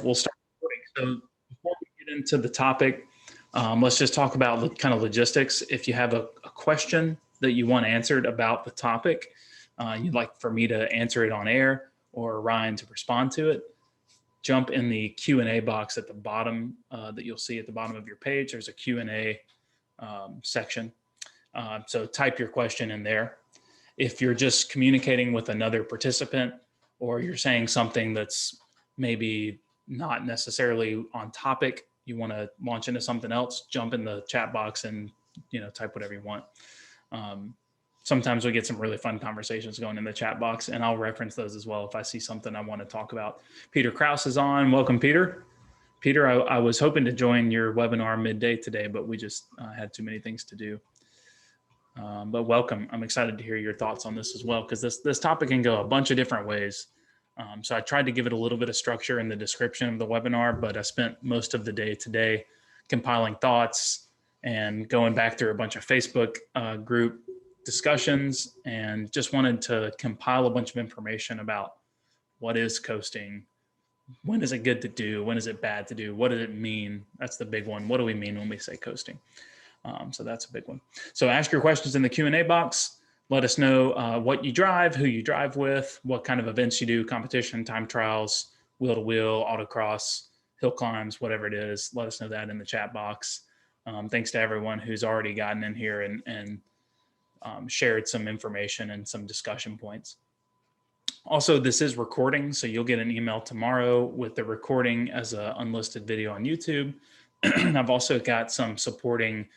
We'll start recording. So before we get into the topic, let's just talk about kind of logistics. If you have a question that you want answered about the topic, you'd like for me to answer it on air or Ryan to respond to it, jump in the Q&A box at the bottom that you'll see at the bottom of your page. There's a Q&A section. So type your question in there. If you're just communicating with another participant or you're saying something that's maybe not necessarily on topic, you want to launch into something else, jump in the chat box and type whatever you want. Sometimes we get some really fun conversations going in the chat box, and I'll reference those as well if I see something I want to talk about. Peter Krause is on. Welcome, Peter. Peter, I was hoping to join your webinar midday today, but we just had too many things to do. But welcome. I'm excited to hear your thoughts on this as well, because this topic can go a bunch of different ways. So I tried to give it a little bit of structure in the description of the webinar, but I spent most of the day today compiling thoughts and going back through a bunch of Facebook group discussions, and just wanted to compile a bunch of information about what is coasting, when is it good to do, when is it bad to do, what does it mean? That's the big one. What do we mean when we say coasting? So that's a big one. So ask your questions in the Q&A box. Let us know what you drive, who you drive with, what kind of events you do, competition, time trials, wheel-to-wheel, autocross, hill climbs, whatever it is. Let us know that in the chat box. Thanks to everyone who's already gotten in here and shared some information and some discussion points. Also, this is recording, so you'll get an email tomorrow with the recording as an unlisted video on YouTube. I've also got some supporting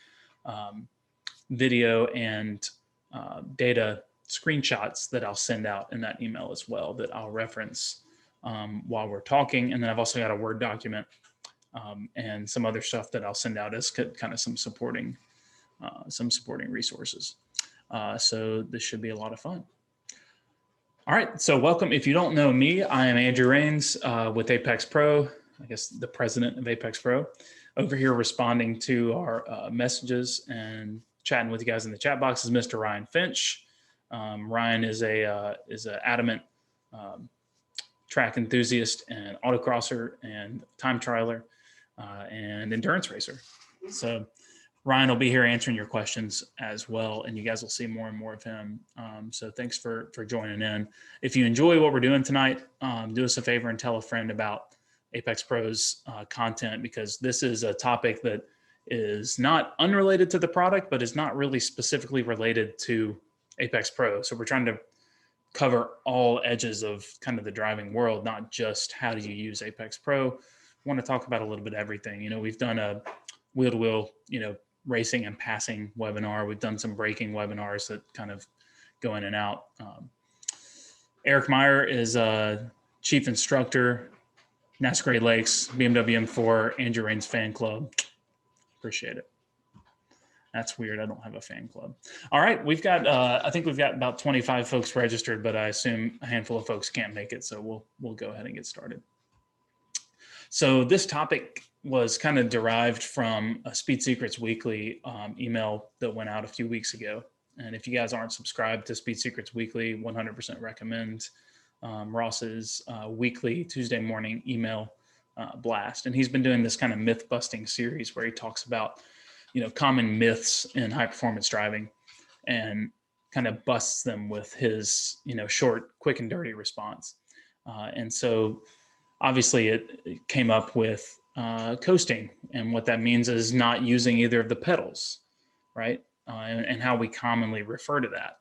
video and data screenshots that I'll send out in that email as well, that I'll reference while we're talking. And then I've also got a Word document and some other stuff that I'll send out as kind of some supporting resources. So this should be a lot of fun. All right, so welcome. If you don't know me, I am Andrew Rains with Apex Pro, I guess the president of Apex Pro, over here responding to our messages and chatting with you guys in the chat box is Mr. Ryan Finch. Ryan is an adamant track enthusiast and autocrosser and time trialer and endurance racer. So Ryan will be here answering your questions as well, and you guys will see more and more of him. So thanks for joining in. If you enjoy what we're doing tonight, do us a favor and tell a friend about Apex Pro's content, because this is a topic that is not unrelated to the product, but is not really specifically related to Apex Pro. So we're trying to cover all edges of kind of the driving world, not just how do you use Apex Pro. We want to talk about a little bit of everything. We've done a wheel-to-wheel, racing and passing webinar. We've done some braking webinars that kind of go in and out. Eric Meyer is a chief instructor, NASA Great Lakes, BMW M4, Andrew Rains fan club. Appreciate it. That's weird. I don't have a fan club. All right. We've got, I think we've got about 25 folks registered, but I assume a handful of folks can't make it. So we'll go ahead and get started. So this topic was kind of derived from a Speed Secrets Weekly email that went out a few weeks ago. And if you guys aren't subscribed to Speed Secrets Weekly, 100% recommend Ross's weekly Tuesday morning email blast. And he's been doing this kind of myth busting series where he talks about, common myths in high performance driving and kind of busts them with his, short, quick and dirty response. And so obviously it came up with coasting, and what that means is not using either of the pedals, right? And how we commonly refer to that.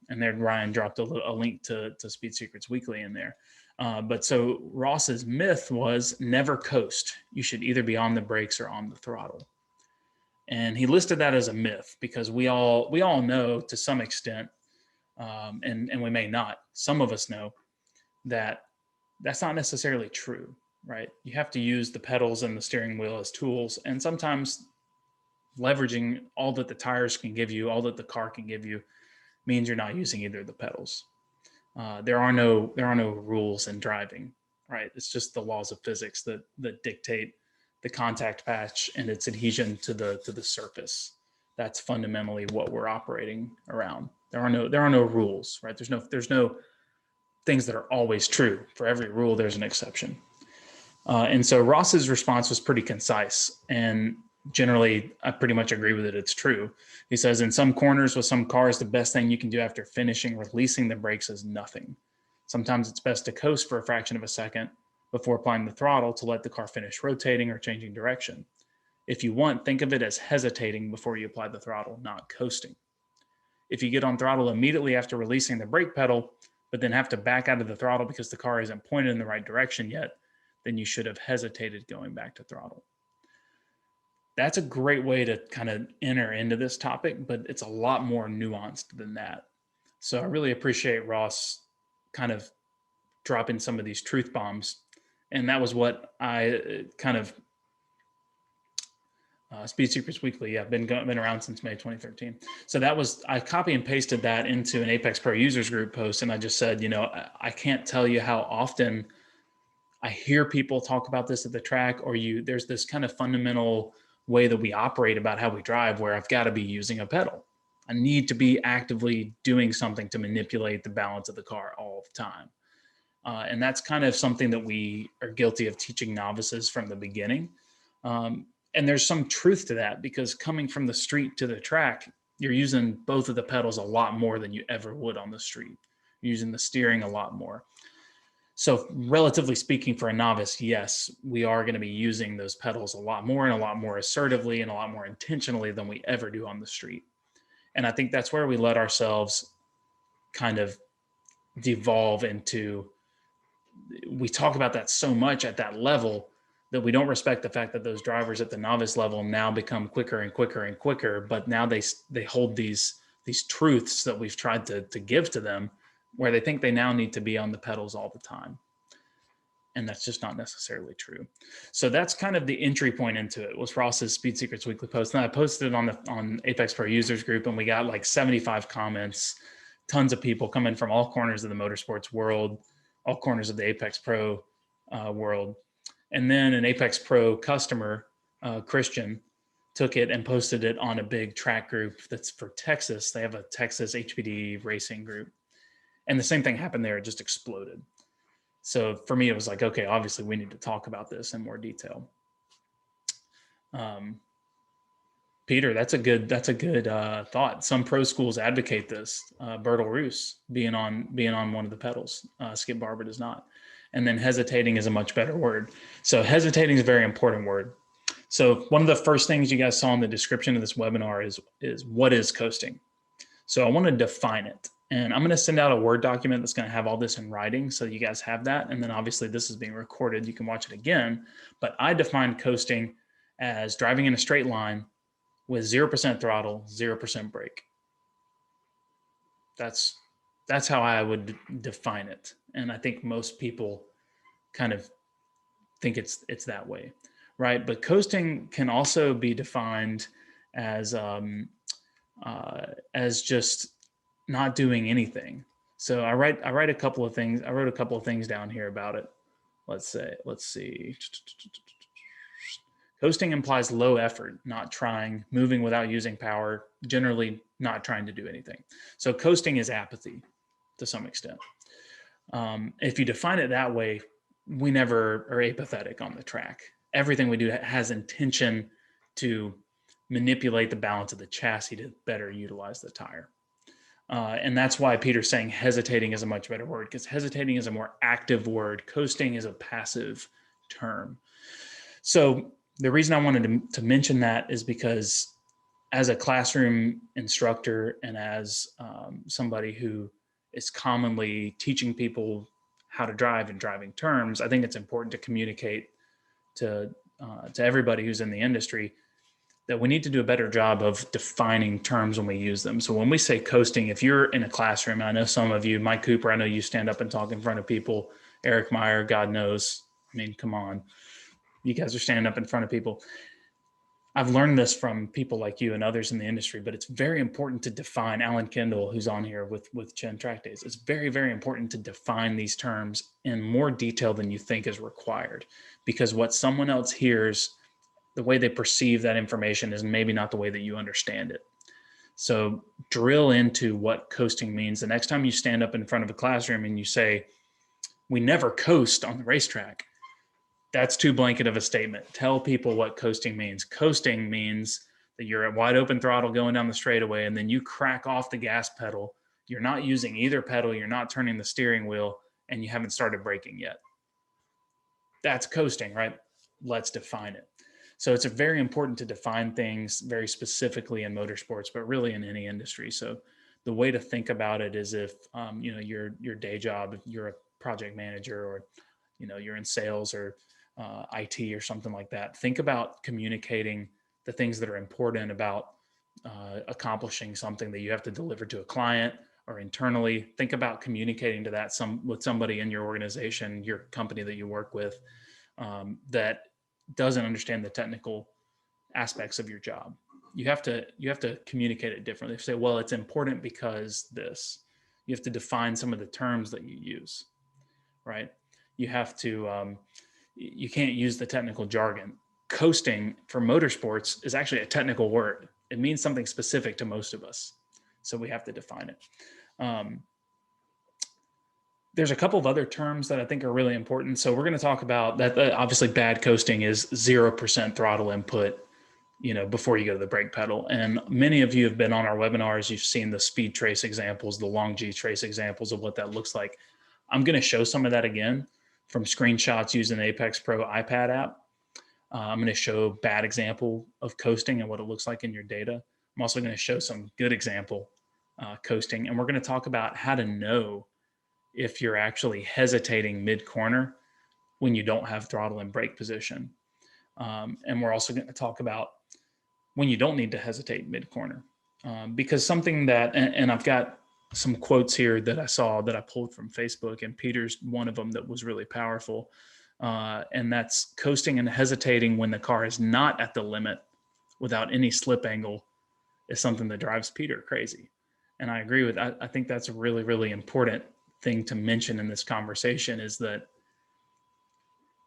And then Ryan dropped a link to Speed Secrets Weekly in there. But so Ross's myth was never coast. You should either be on the brakes or on the throttle. And he listed that as a myth because we all know to some extent, and we may not, some of us know that that's not necessarily true, right? You have to use the pedals and the steering wheel as tools. And sometimes leveraging all that the tires can give you, all that the car can give you, means you're not using either of the pedals. There are no rules in driving, right? It's just the laws of physics that dictate the contact patch and its adhesion to the surface. That's fundamentally what we're operating around. There are no rules, right? There's no things that are always true. For every rule, there's an exception. And so Ross's response was pretty concise, and generally I pretty much agree with it. It's true. He says, in some corners with some cars, the best thing you can do after finishing releasing the brakes is nothing. Sometimes it's best to coast for a fraction of a second before applying the throttle to let the car finish rotating or changing direction. If you want, think of it as hesitating before you apply the throttle, not coasting. If you get on throttle immediately after releasing the brake pedal, but then have to back out of the throttle because the car isn't pointed in the right direction yet, then you should have hesitated going back to throttle. That's a great way to kind of enter into this topic, but it's a lot more nuanced than that. So I really appreciate Ross kind of dropping some of these truth bombs. And that was what I kind of, Speed Secrets Weekly, yeah, been around since May 2013. So that was, I copy and pasted that into an Apex Pro users group post. And I just said, I can't tell you how often I hear people talk about this at the track, or there's this kind of fundamental way that we operate about how we drive where I've got to be using a pedal. I need to be actively doing something to manipulate the balance of the car all the time. And that's kind of something that we are guilty of teaching novices from the beginning. And there's some truth to that, because coming from the street to the track, you're using both of the pedals a lot more than you ever would on the street. You're using the steering a lot more. So relatively speaking, for a novice, yes, we are going to be using those pedals a lot more and a lot more assertively and a lot more intentionally than we ever do on the street. And I think that's where we let ourselves kind of devolve into, we talk about that so much at that level that we don't respect the fact that those drivers at the novice level now become quicker and quicker and quicker, but now they hold these truths that we've tried to give to them, where they think they now need to be on the pedals all the time. And that's just not necessarily true. So that's kind of the entry point into it, was Ross's Speed Secrets Weekly post. And I posted it on Apex Pro users group, and we got like 75 comments, tons of people coming from all corners of the motorsports world, all corners of the Apex Pro world. And then an Apex Pro customer, Christian, took it and posted it on a big track group that's for Texas. They have a Texas HPD racing group. And the same thing happened there. It just exploded. So for me, it was like, okay, obviously we need to talk about this in more detail. Peter, that's a good thought. Some pro schools advocate this. Bertil Roos being on one of the pedals. Skip Barber does not. And then hesitating is a much better word. So hesitating is a very important word. So one of the first things you guys saw in the description of this webinar is what is coasting. So I want to define it. And I'm going to send out a Word document that's going to have all this in writing, so you guys have that. And then obviously this is being recorded. You can watch it again. But I define coasting as driving in a straight line with 0% throttle, 0% brake. That's how I would define it. And I think most people kind of think it's that way, right? But coasting can also be defined as just not doing anything. So I write a couple of things. I wrote a couple of things down here about it. Let's see. Coasting implies low effort, not trying, moving without using power, generally not trying to do anything. So coasting is apathy to some extent. If you define it that way, we never are apathetic on the track. Everything we do has intention to manipulate the balance of the chassis to better utilize the tire. And that's why Peter's saying hesitating is a much better word, because hesitating is a more active word. Coasting is a passive term. So the reason I wanted to mention that is because as a classroom instructor and as somebody who is commonly teaching people how to drive in driving terms, I think it's important to communicate to everybody who's in the industry that we need to do a better job of defining terms when we use them. So when we say coasting, if you're in a classroom, I know some of you, Mike Cooper, I know you stand up and talk in front of people, Eric Meyer, God knows, I mean, come on, you guys are standing up in front of people. I've learned this from people like you and others in the industry, but it's very important to define. Alan Kendall, who's on here with Chen Track Days, it's very, very important to define these terms in more detail than you think is required, because what someone else hears, the way they perceive that information is maybe not the way that you understand it. So drill into what coasting means. The next time you stand up in front of a classroom and you say, we never coast on the racetrack, That's too blanket of a statement. Tell people what coasting means. Coasting means that you're at wide open throttle going down the straightaway, and then you crack off the gas pedal. You're not using either pedal. You're not turning the steering wheel, and you haven't started braking yet. That's coasting, right? Let's define it. So it's very important to define things very specifically in motorsports, but really in any industry. So the way to think about it is if, you know, your day job, if you're a project manager, or, you know, you're in sales or IT or something like that, think about communicating the things that are important about accomplishing something that you have to deliver to a client or internally. Think about communicating to that with somebody in your organization, your company that you work with, that doesn't understand the technical aspects of your job. You have to communicate it differently. Say, well, it's important because this. You have to define some of the terms that you use, right? You have to, you can't use the technical jargon. Coasting for motorsports is actually a technical word. It means something specific to most of us. So we have to define it. There's a couple of other terms that I think are really important. So we're going to talk about that. Obviously, bad coasting is 0% throttle input, you know, before you go to the brake pedal. And many of you have been on our webinars. You've seen the speed trace examples, the long G trace examples of what that looks like. I'm going to show some of that again from screenshots using the Apex Pro iPad app. I'm going to show bad example of coasting and what it looks like in your data. I'm also going to show some good example coasting. And we're going to talk about how to know if you're actually hesitating mid-corner when you don't have throttle and brake position. And we're also going to talk about when you don't need to hesitate mid-corner. Because something that, and I've got some quotes here that I saw that I pulled from Facebook, and Peter's one of them that was really powerful. And that's coasting and hesitating when the car is not at the limit without any slip angle is something that drives Peter crazy. And I agree with that. I think that's a really, really important thing to mention in this conversation, is that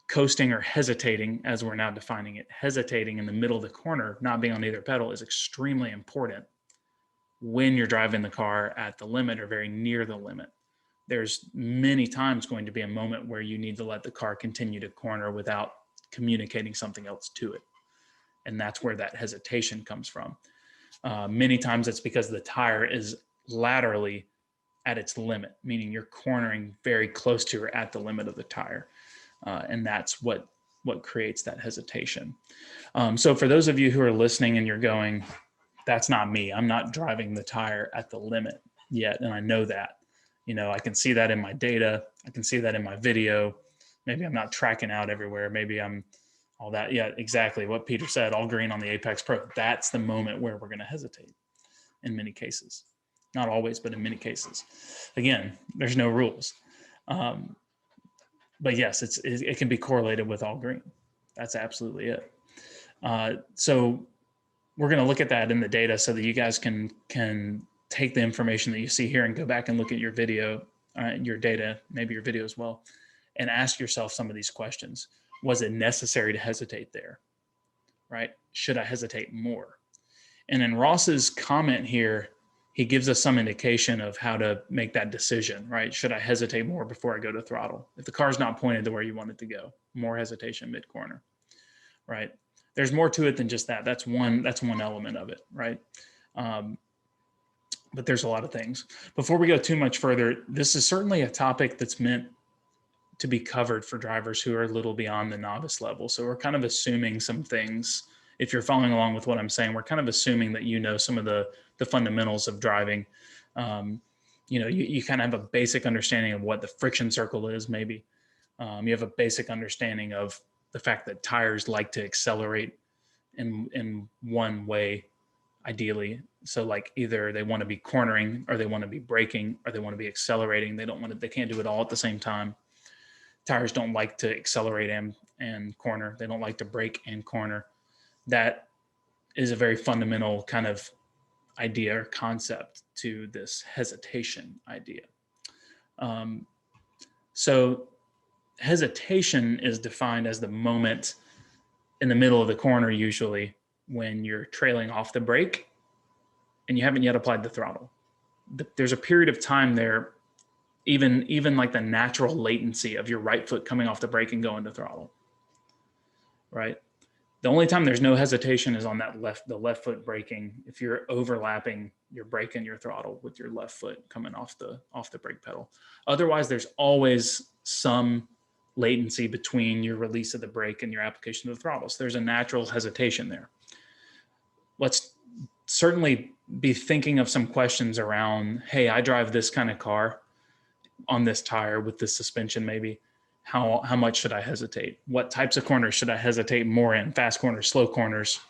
coasting or hesitating, as we're now defining it, hesitating in the middle of the corner, not being on either pedal, is extremely important when you're driving the car at the limit or very near the limit. There's many times going to be a moment where you need to let the car continue to corner without communicating something else to it. And that's where that hesitation comes from. Many times it's because the tire is laterally at its limit, meaning you're cornering very close to or at the limit of the tire. And that's what creates that hesitation. So for those of you who are listening and you're going, that's not me, I'm not driving the tire at the limit yet. And I know that, you know, I can see that in my data. I can see that in my video. Maybe I'm not tracking out everywhere. Maybe I'm all that. Yeah, exactly what Peter said, all green on the Apex Pro. That's the moment where we're going to hesitate in many cases. Not always, but in many cases. Again, there's no rules. But yes, it can be correlated with all green. That's absolutely it. So we're going to look at that in the data so that you guys can take the information that you see here and go back and look at your video, your data, maybe your video as well, and ask yourself some of these questions. Was it necessary to hesitate there? Right? Should I hesitate more? And in Ross's comment here, he gives us some indication of how to make that decision, right? Should I hesitate more before I go to throttle? If the car's not pointed to where you want it to go, more hesitation mid-corner, right? There's more to it than just that. That's one element of it, right? But there's a lot of things. Before we go too much further, this is certainly a topic that's meant to be covered for drivers who are a little beyond the novice level. So we're kind of assuming some things. If you're following along with what I'm saying, we're kind of assuming that you know some of the fundamentals of driving. You know, you kind of have a basic understanding of what the friction circle is, maybe. You have a basic understanding of the fact that tires like to accelerate in one way, ideally. So like either they want to be cornering, or they want to be braking, or they want to be accelerating. They can't do it all at the same time. Tires don't like to accelerate and corner. They don't like to brake and corner. That is a very fundamental kind of idea or concept to this hesitation idea. So hesitation is defined as the moment in the middle of the corner, usually when you're trailing off the brake and you haven't yet applied the throttle. There's a period of time there, even like the natural latency of your right foot coming off the brake and going to throttle. right? The only time there's no hesitation is on that the left foot braking. If you're overlapping, you're braking your throttle with your left foot coming off the brake pedal. Otherwise, there's always some latency between your release of the brake and your application of the throttle. So there's a natural hesitation there. Let's certainly be thinking of some questions around, hey, I drive this kind of car on this tire with this suspension maybe. How much should I hesitate? What types of corners should I hesitate more in? Fast corners, slow corners?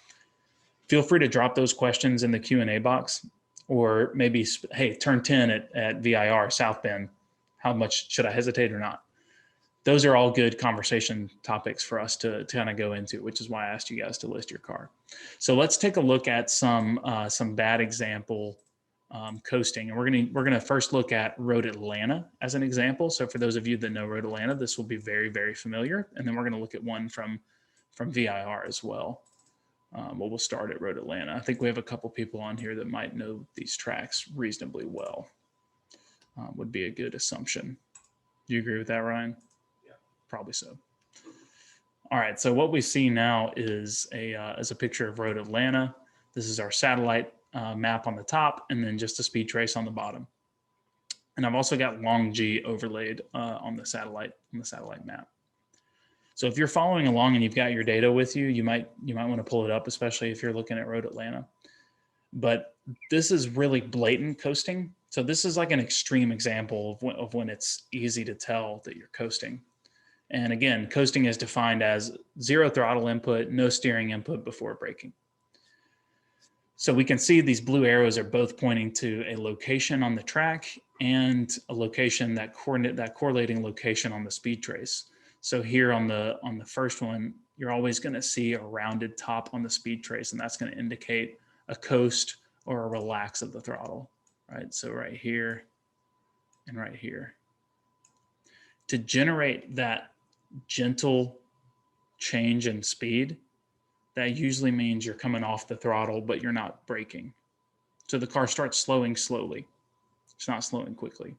Feel free to drop those questions in the Q&A box, or maybe, hey, turn 10 at VIR, South Bend. How much should I hesitate or not? Those are all good conversation topics for us to kind of go into, which is why I asked you guys to list your car. So let's take a look at some bad example coasting, and we're gonna first look at Road Atlanta as an example. So for those of you that know Road Atlanta, this will be very, very familiar. And then we're gonna look at one from VIR as well. We'll start at Road Atlanta. I think we have a couple people on here that might know these tracks reasonably well. Would be a good assumption. Do you agree with that, Ryan? Yeah, probably so. All right, so what we see now is a picture of Road Atlanta. This is our satellite map on the top, and then just a speed trace on the bottom. And I've also got Long G overlaid on the satellite map. So if you're following along and you've got your data with you, you might want to pull it up, especially if you're looking at Road Atlanta. But this is really blatant coasting. So this is like an extreme example of when it's easy to tell that you're coasting. And again, coasting is defined as zero throttle input, no steering input before braking. So we can see these blue arrows are both pointing to a location on the track and a location that correlating location on the speed trace. So here on the first one, you're always going to see a rounded top on the speed trace, and that's going to indicate a coast or a relax of the throttle, right? So right here and right here. To generate that gentle change in speed, that usually means you're coming off the throttle, but you're not braking. So the car starts slowing slowly. It's not slowing quickly.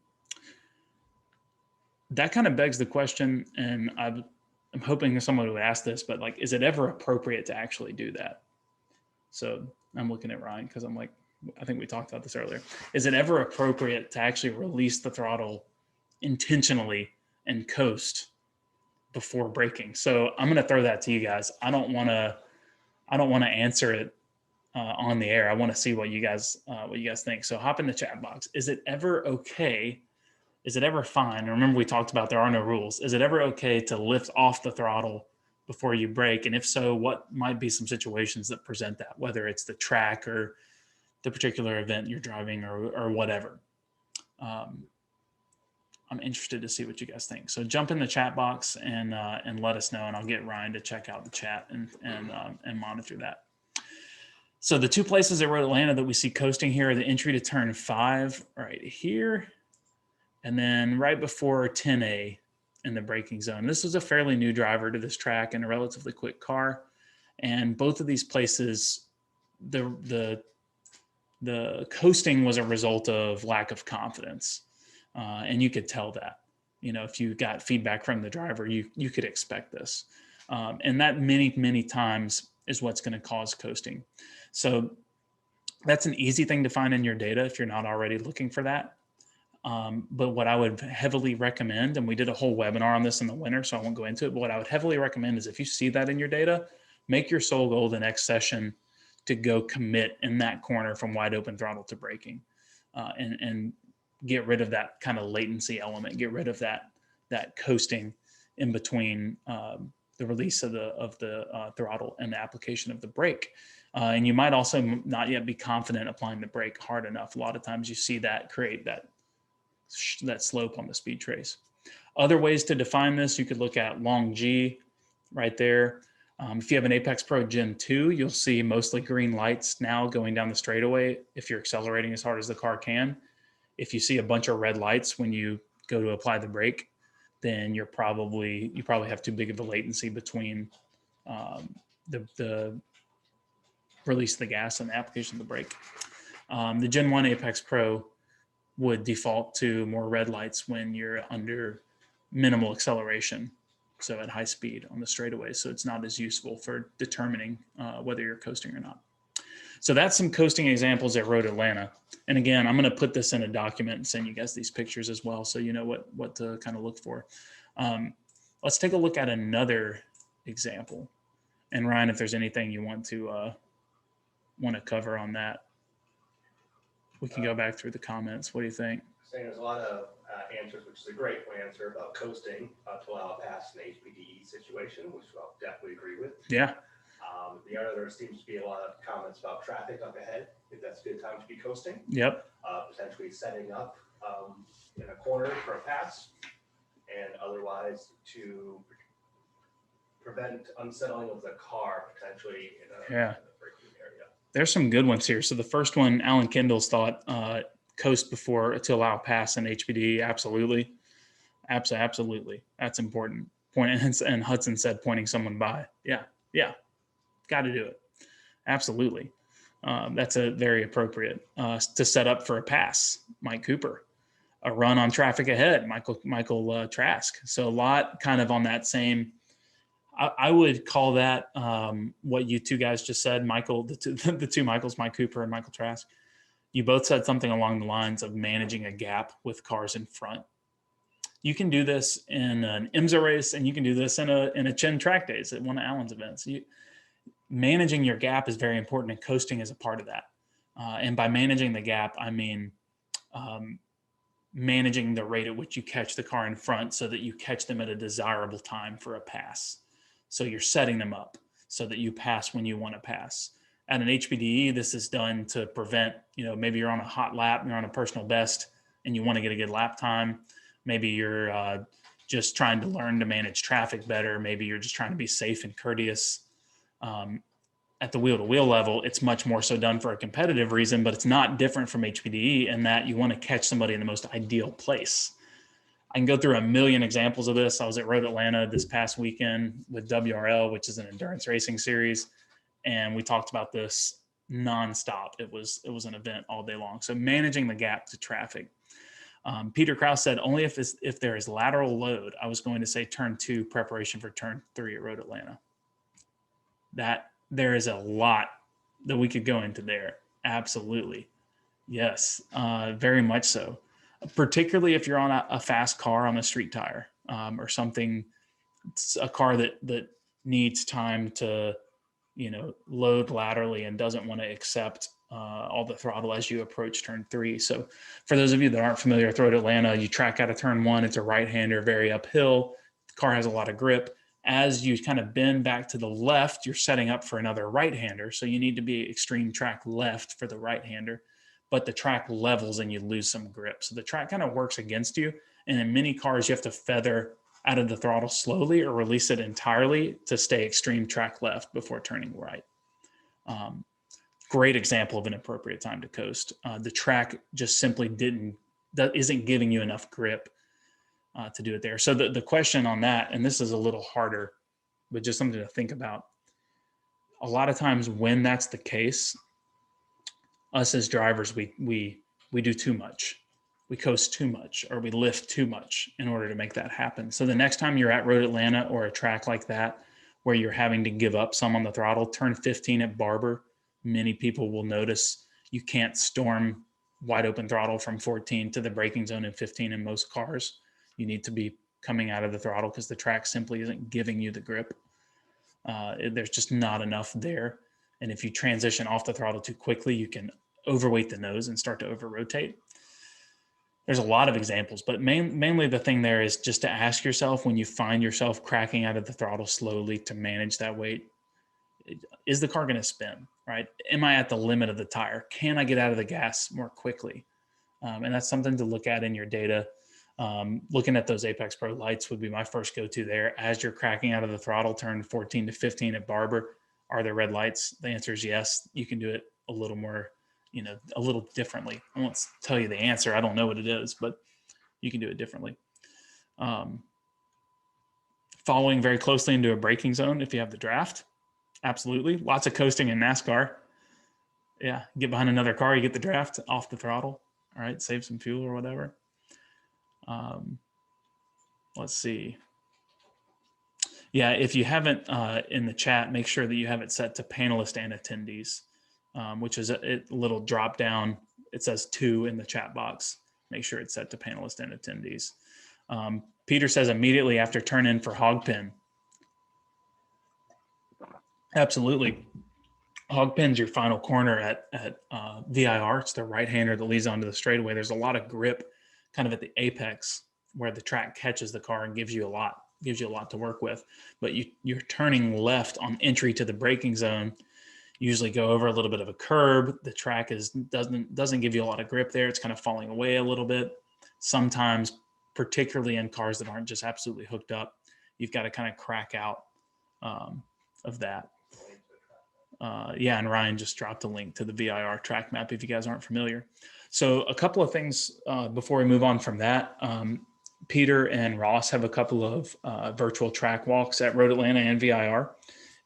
That kind of begs the question, and I'm hoping someone would ask this, but like, is it ever appropriate to actually do that? So I'm looking at Ryan because I'm like, I think we talked about this earlier. Is it ever appropriate to actually release the throttle intentionally and coast before braking? So I'm going to throw that to you guys. I don't want to answer it on the air. I want to see what you guys think. So hop in the chat box. Is it ever okay? Is it ever fine? And remember, we talked about there are no rules. Is it ever okay to lift off the throttle before you brake? And if so, what might be some situations that present that, whether it's the track or the particular event you're driving or whatever? I'm interested to see what you guys think. So jump in the chat box and let us know, and I'll get Ryan to check out the chat and monitor that. So the two places at Road Atlanta that we see coasting here are the entry to turn 5 right here, and then right before 10A in the braking zone. This is a fairly new driver to this track and a relatively quick car. And both of these places, the coasting was a result of lack of confidence. And you could tell that, if you got feedback from the driver, you could expect this. And that many times is what's going to cause coasting. So that's an easy thing to find in your data if you're not already looking for that. But what I would heavily recommend, and we did a whole webinar on this in the winter, so I won't go into it, but what I would heavily recommend is if you see that in your data, make your sole goal the next session to go commit in that corner from wide open throttle to braking, and get rid of that kind of latency element, get rid of that coasting in between the release of the throttle and the application of the brake. And you might also not yet be confident applying the brake hard enough. A lot of times you see that create that slope on the speed trace. Other ways to define this, you could look at Long G right there. If you have an Apex Pro Gen 2, you'll see mostly green lights now going down the straightaway if you're accelerating as hard as the car can. If you see a bunch of red lights when you go to apply the brake, then you probably have too big of a latency between the release of the gas and the application of the brake. The Gen 1 Apex Pro would default to more red lights when you're under minimal acceleration. So at high speed on the straightaway. So it's not as useful for determining whether you're coasting or not. So that's some coasting examples at Road Atlanta. And again, I'm going to put this in a document and send you guys these pictures as well, so you know what to kind of look for. Let's take a look at another example. And Ryan, if there's anything you want to cover on that, we can go back through the comments. What do you think? Saying there's a lot of answers, which is a great answer about coasting to allow a pass in an HPDE situation, which I'll definitely agree with. Yeah. The other, there seems to be a lot of comments about traffic up ahead. If that's a good time to be coasting. Yep. Potentially setting up in a corner for a pass, and otherwise to prevent unsettling of the car potentially in a braking area. There's some good ones here. So the first one, Alan Kendall's thought, coast before to allow pass in HPD. Absolutely. Absolutely. That's important. And Hudson said pointing someone by. Yeah. Got to do it. Absolutely. That's a very appropriate to set up for a pass. Mike Cooper, a run on traffic ahead. Michael Trask. So a lot kind of on that same. I would call that what you two guys just said, Michael, the two Michaels, Mike Cooper and Michael Trask. You both said something along the lines of managing a gap with cars in front. You can do this in an IMSA race, and you can do this in a Chin track days at one of Alan's events. Managing your gap is very important, and coasting is a part of that. And by managing the gap, I mean managing the rate at which you catch the car in front so that you catch them at a desirable time for a pass. So you're setting them up so that you pass when you want to pass. At an HPDE, this is done to prevent, maybe you're on a hot lap, you're on a personal best, and you want to get a good lap time. Maybe you're just trying to learn to manage traffic better. Maybe you're just trying to be safe and courteous. At the wheel-to-wheel level, it's much more so done for a competitive reason, but it's not different from HPDE in that you want to catch somebody in the most ideal place. I can go through a million examples of this. I was at Road Atlanta this past weekend with WRL, which is an endurance racing series, and we talked about this nonstop. It was an event all day long. So managing the gap to traffic. Peter Krause said, only if there is lateral load. I was going to say turn 2 preparation for turn 3 at Road Atlanta. That there is a lot that we could go into there. Absolutely. Yes, very much so. Particularly if you're on a fast car on a street tire or something, it's a car that needs time to, load laterally and doesn't want to accept all the throttle as you approach turn 3. So for those of you that aren't familiar with Road Atlanta, you track out of turn 1, it's a right-hander, very uphill. The car has a lot of grip. As you kind of bend back to the left, you're setting up for another right-hander. So you need to be extreme track left for the right-hander, but the track levels and you lose some grip. So the track kind of works against you. And in many cars, you have to feather out of the throttle slowly or release it entirely to stay extreme track left before turning right. Great example of an appropriate time to coast. The track just simply isn't giving you enough grip to do it there. So the question on that, and this is a little harder, but just something to think about. A lot of times when that's the case, us as drivers, we do too much. We coast too much, or we lift too much in order to make that happen. So the next time you're at Road Atlanta or a track like that, where you're having to give up some on the throttle, turn 15 at Barber, many people will notice you can't storm wide open throttle from 14 to the braking zone in 15 in most cars. You need to be coming out of the throttle because the track simply isn't giving you the grip. There's just not enough there. And if you transition off the throttle too quickly, you can overweight the nose and start to over-rotate. There's a lot of examples, but mainly the thing there is just to ask yourself when you find yourself cracking out of the throttle slowly to manage that weight, is the car going to spin, right? Am I at the limit of the tire? Can I get out of the gas more quickly? And that's something to look at in your data. Looking at those Apex Pro lights would be my first go-to there. As you're cracking out of the throttle, turn 14 to 15 at Barber. Are there red lights? The answer is yes. You can do it a little more, a little differently. I won't tell you the answer. I don't know what it is, but you can do it differently. Following very closely into a braking zone if you have the draft. Absolutely. Lots of coasting in NASCAR. Yeah. Get behind another car, you get the draft off the throttle. All right. Save some fuel or whatever. Let's see. Yeah, if you haven't in the chat, make sure that you have it set to panelists and attendees, which is a little drop down. It says 2 in the chat box. Make sure it's set to panelists and attendees. Peter says immediately after turn in for hog pin. Absolutely. Hog pin's your final corner at VIR. It's the right-hander that leads onto the straightaway. There's a lot of grip kind of at the apex where the track catches the car and gives you a lot to work with. But you're turning left on entry to the braking zone. You usually go over a little bit of a curb. The track doesn't give you a lot of grip there. It's kind of falling away a little bit. Sometimes, particularly in cars that aren't just absolutely hooked up, you've got to kind of crack out of that. Yeah, and Ryan just dropped a link to the VIR track map if you guys aren't familiar. So a couple of things before we move on from that. Peter and Ross have a couple of virtual track walks at Road Atlanta and VIR,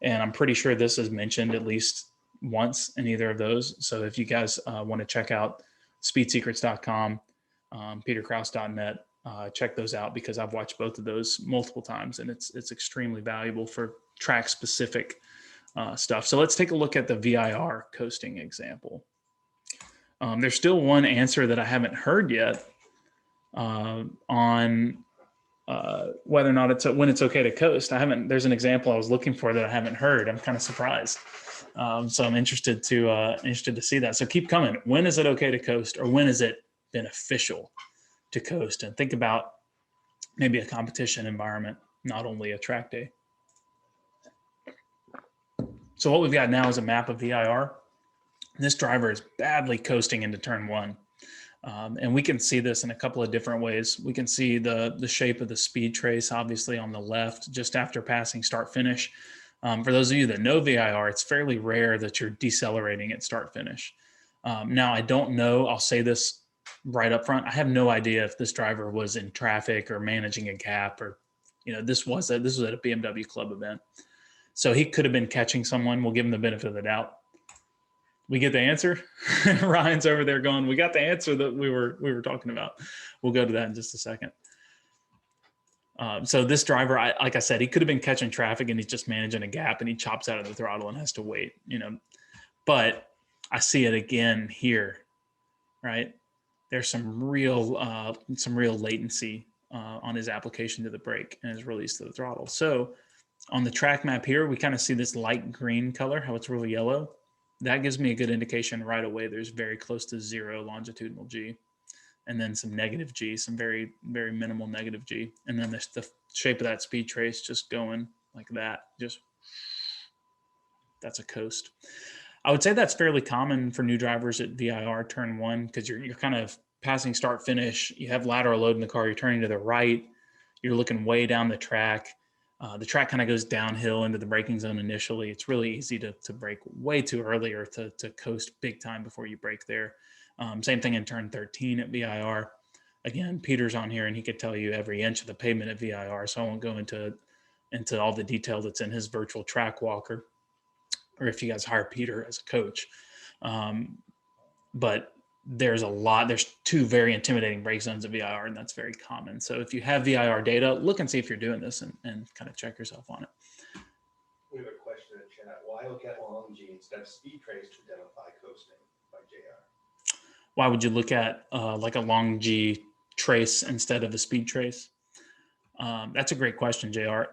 and I'm pretty sure this is mentioned at least once in either of those. So if you guys want to check out speedsecrets.com, peterkraus.net, check those out because I've watched both of those multiple times, and it's extremely valuable for track specific stuff. So let's take a look at the VIR coasting example. There's still one answer that I haven't heard yet on whether or not when it's okay to coast. There's an example I was looking for that I haven't heard. I'm kind of surprised. So I'm interested to see that. So keep coming. When is it okay to coast, or when is it beneficial to coast? And think about maybe a competition environment, not only a track day. So what we've got now is a map of VIR. This driver is badly coasting into turn 1. And we can see this in a couple of different ways. We can see the shape of the speed trace, obviously on the left, just after passing start finish. For those of you that know VIR, it's fairly rare that you're decelerating at start finish. Now, I don't know, I'll say this right up front. I have no idea if this driver was in traffic or managing a gap, or, this was at a BMW club event. So he could have been catching someone. We'll give him the benefit of the doubt. We get the answer. Ryan's over there going, we got the answer that we were talking about. We'll go to that in just a second. So this driver, like I said, he could have been catching traffic and he's just managing a gap and he chops out of the throttle and has to wait, But I see it again here, right? There's some real latency on his application to the brake and his release to the throttle. So on the track map here, we kind of see this light green color, how it's really yellow. That gives me a good indication right away there's very close to 0 longitudinal G, and then some negative G, some very, very minimal negative G. And then the shape of that speed trace just going like that, that's a coast. I would say that's fairly common for new drivers at VIR turn 1, because you're kind of passing start finish. You have lateral load in the car, you're turning to the right, you're looking way down the track. The track kind of goes downhill into the braking zone initially. It's really easy to brake way too early or to coast big time before you brake there. Same thing in turn 13 at VIR. Again, Peter's on here and he could tell you every inch of the pavement at VIR, so I won't go into all the detail that's in his virtual track walker, or if you guys hire Peter as a coach. But there's 2 very intimidating brake zones at VIR, and that's very common. So if you have VIR data, look and see if you're doing this and kind of check yourself on it. We have a question in the chat. Why look at long G instead of speed trace to identify coasting by JR? Why would you look at like a long G trace instead of a speed trace? That's a great question, JR.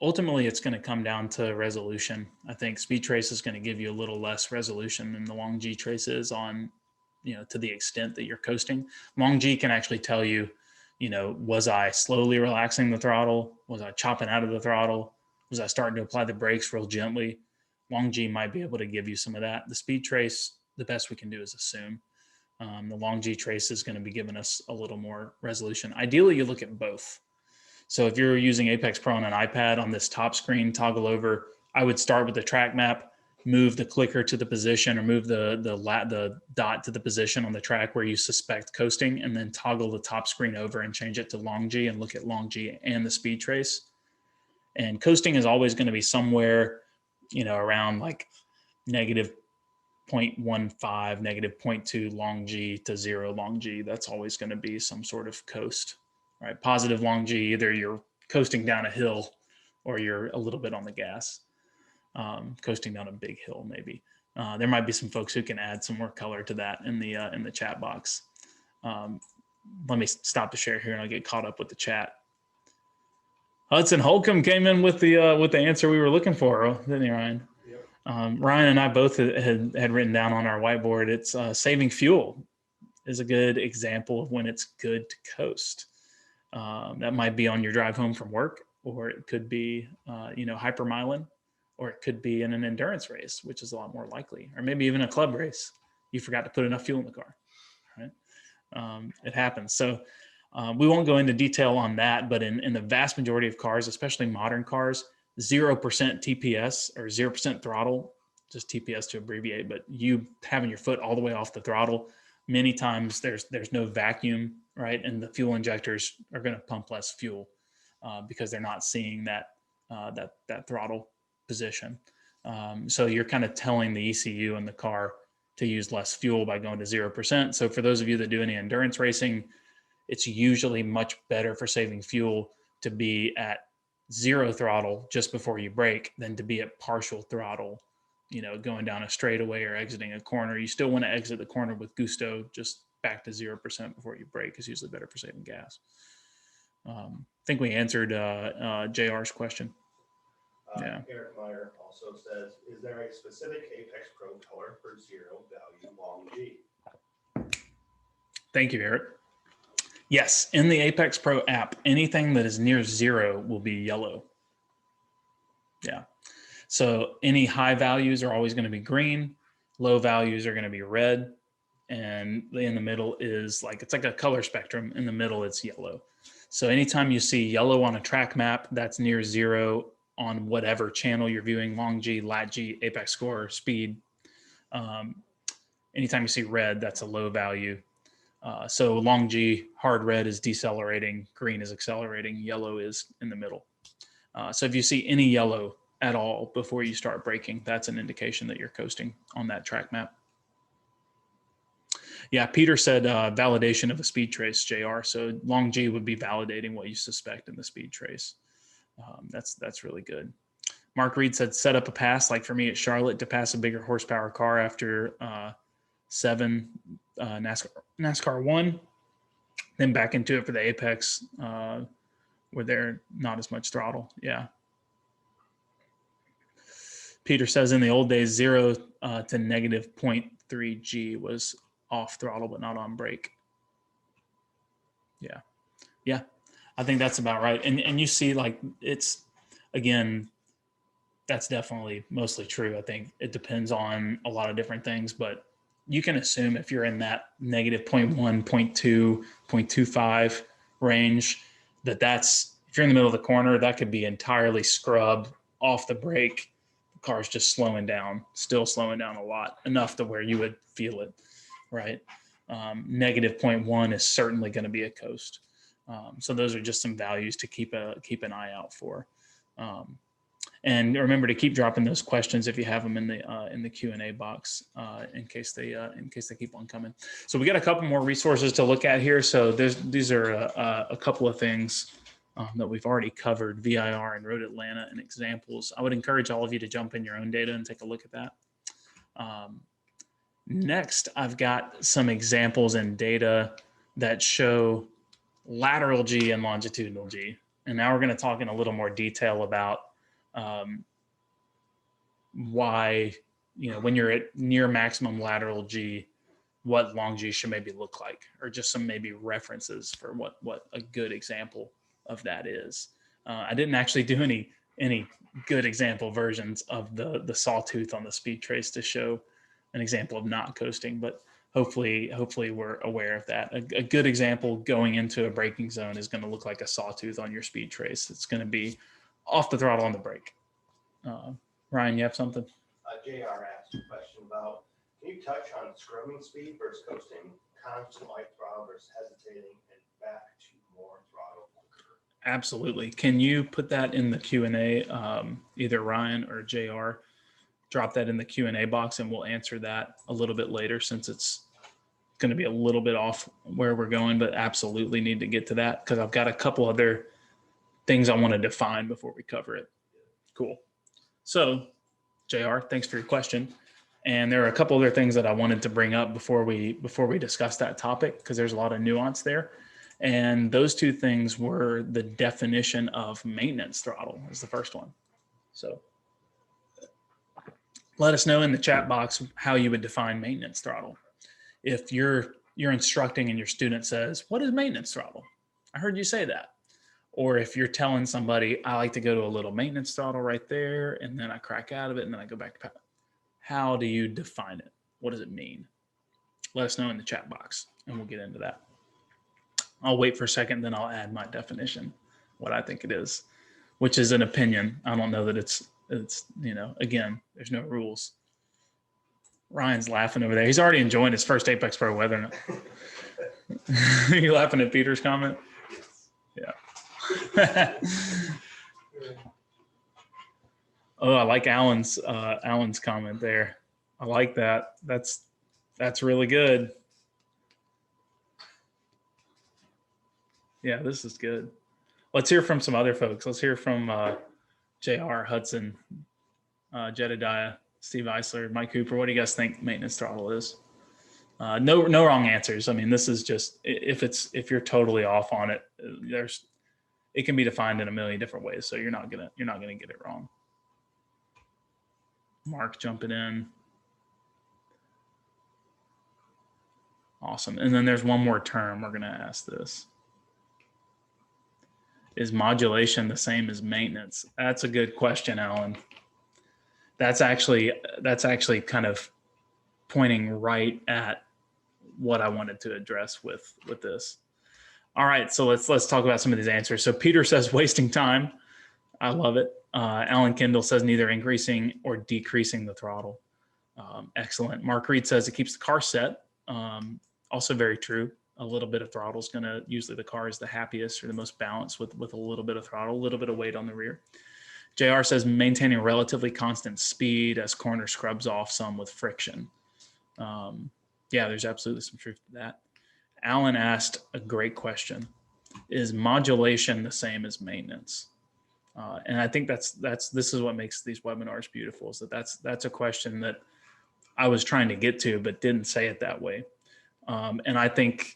Ultimately, it's going to come down to resolution. I think speed trace is going to give you a little less resolution than the long G trace is on, to the extent that you're coasting. Long G can actually tell you, was I slowly relaxing the throttle? Was I chopping out of the throttle? Was I starting to apply the brakes real gently? Long G might be able to give you some of that. The speed trace, the best we can do is assume. The long G trace is going to be giving us a little more resolution. Ideally, you look at both. So if you're using Apex Pro on an iPad on this top screen, toggle over, I would start with the track map, move the clicker to the position, or move the dot to the position on the track where you suspect coasting, and then toggle the top screen over and change it to long G and look at long G and the speed trace. And coasting is always going to be somewhere, around like negative 0.15, negative 0.2 long G to 0 long G. That's always going to be some sort of coast, right? Positive long G, either you're coasting down a hill or you're a little bit on the gas, coasting down a big hill maybe. There might be some folks who can add some more color to that in the chat box. Let me stop the share here and I'll get caught up with the chat. Hudson Holcomb came in with the answer we were looking for, didn't he, Ryan? Yep. Ryan and I both had written down on our whiteboard, it's saving fuel is a good example of when it's good to coast. That might be on your drive home from work, or it could be, hypermiling, or it could be in an endurance race, which is a lot more likely, or maybe even a club race. You forgot to put enough fuel in the car, right? It happens. So we won't go into detail on that, but in the vast majority of cars, especially modern cars, 0% TPS or 0% throttle, just TPS to abbreviate, but you having your foot all the way off the throttle, many times there's no vacuum, right? And the fuel injectors are going to pump less fuel because they're not seeing that throttle position. So you're kind of telling the ECU in the car to use less fuel by going to 0%. So for those of you that do any endurance racing, it's usually much better for saving fuel to be at 0 throttle just before you brake than to be at partial throttle, going down a straightaway or exiting a corner. You still want to exit the corner with gusto, just back to 0% before you brake is usually better for saving gas. I think we answered JR's question. Yeah. Eric Meyer also says, is there a specific Apex Pro color for 0 value long G? Thank you, Eric. Yes, in the Apex Pro app, anything that is near 0 will be yellow. Yeah. So any high values are always going to be green, low values are going to be red, and in the middle is it's like a color spectrum. In the middle, it's yellow. So anytime you see yellow on a track map, that's near 0 on whatever channel you're viewing, long G, lat G, Apex score, speed. Anytime you see red, that's a low value. So long G, hard red is decelerating, green is accelerating, yellow is in the middle. So if you see any yellow at all before you start braking, that's an indication that you're coasting on that track map. Yeah, Peter said validation of a speed trace, JR. So long G would be validating what you suspect in the speed trace. That's really good. Mark Reed said set up a pass, like for me at Charlotte, to pass a bigger horsepower car after 7 NASCAR 1, then back into it for the Apex where they're not as much throttle. Yeah. Peter says in the old days, 0 to negative 0.3 G was off throttle, but not on brake. Yeah. Yeah. I think that's about right. And you see, it's, again, that's definitely mostly true. I think it depends on a lot of different things, but you can assume if you're in that negative 0.1, 0.2, 0.25 range, that's, if you're in the middle of the corner, that could be entirely scrubbed off the brake. The car's just slowing down, still slowing down a lot, enough to where you would feel it, right? Negative 0.1 is certainly going to be a coast. So those are just some values to keep an eye out for. And remember to keep dropping those questions if you have them in the Q&A box in case they keep on coming. So we got a couple more resources to look at here. So these are a couple of things that we've already covered: VIR and Road Atlanta and examples. I would encourage all of you to jump in your own data and take a look at that. Next, I've got some examples and data that show lateral G and longitudinal G. And now we're going to talk in a little more detail about why, when you're at near maximum lateral G, what long G should maybe look like, or just some maybe references for what a good example of that is. I didn't actually do any good example versions of the sawtooth on the speed trace to show an example of not coasting, but hopefully we're aware of that. A good example going into a braking zone is going to look like a sawtooth on your speed trace. It's going to be off the throttle on the brake. Ryan, you have something? JR asked a question about, can you touch on scrubbing speed versus coasting, constant light throttle versus hesitating, and back to more throttle quicker? Absolutely. Can you put that in the Q&A, either Ryan or JR? Drop that in the Q&A box and we'll answer that a little bit later, since it's going to be a little bit off where we're going, but absolutely need to get to that because I've got a couple other things I want to define before we cover it. Cool. So, JR, thanks for your question. And there are a couple other things that I wanted to bring up before we discuss that topic, because there's a lot of nuance there. And those two things were the definition of maintenance throttle is the first one. So let us know in the chat box how you would define maintenance throttle. If you're instructing and your student says, "What is maintenance throttle? I heard you say that." Or if you're telling somebody, "I like to go to a little maintenance throttle right there, and then I crack out of it, and then I go back to," how do you define it? What does it mean? Let us know in the chat box, and we'll get into that. I'll wait for a second, then I'll add my definition, what I think it is, which is an opinion. I don't know that it's again, there's no rules. Ryan's laughing over there. He's already enjoying his first Apex Pro weather. You laughing at Peter's comment? Yeah. Oh, I like Alan's comment there. I like that. That's really good. Yeah, this is good. Let's hear from some other folks. Let's hear from JR, Hudson, Jedediah, Steve Eisler, Mike Cooper. What do you guys think maintenance throttle is? No wrong answers. I mean, this is just if you're totally off on it, it can be defined in a million different ways. So you're not gonna get it wrong. Mark jumping in. Awesome. And then there's one more term we're gonna ask this. Is modulation the same as maintenance? That's a good question, Alan. That's actually kind of pointing right at what I wanted to address with this. All right, so let's talk about some of these answers. So Peter says wasting time. I love it. Alan Kendall says neither increasing or decreasing the throttle. Excellent. Mark Reed says it keeps the car set. Also very true. A little bit of throttle is going to, usually the car is the happiest or the most balanced with a little bit of throttle, a little bit of weight on the rear. JR says maintaining a relatively constant speed as corner scrubs off some with friction. Yeah, there's absolutely some truth to that. Alan asked a great question. Is modulation the same as maintenance? And I think this is what makes these webinars beautiful, is that's a question that I was trying to get to, but didn't say it that way. And I think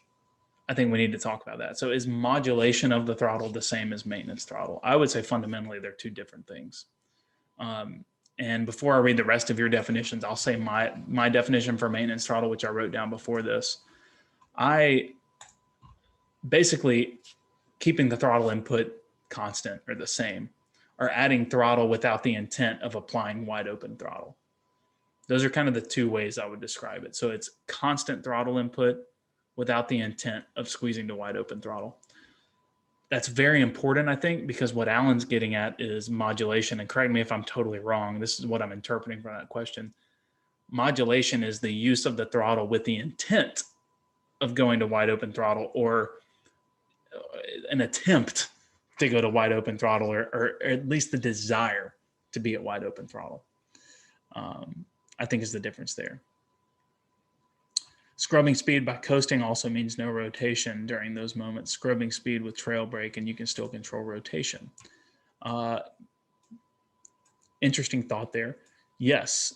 we need to talk about that. So is modulation of the throttle the same as maintenance throttle? I would say fundamentally they're two different things. And before I read the rest of your definitions, I'll say my definition for maintenance throttle, which I wrote down before this. I basically keeping the throttle input constant or the same, or adding throttle without the intent of applying wide open throttle. Those are kind of the two ways I would describe it. So it's constant throttle input without the intent of squeezing the wide open throttle. That's very important, I think, because what Alan's getting at is modulation. And correct me if I'm totally wrong. This is what I'm interpreting from that question. Modulation is the use of the throttle with the intent of going to wide open throttle, or an attempt to go to wide open throttle, or at least the desire to be at wide open throttle. I think is the difference there. Scrubbing speed by coasting also means no rotation during those moments. Scrubbing speed with trail brake, and you can still control rotation. Interesting thought there. Yes,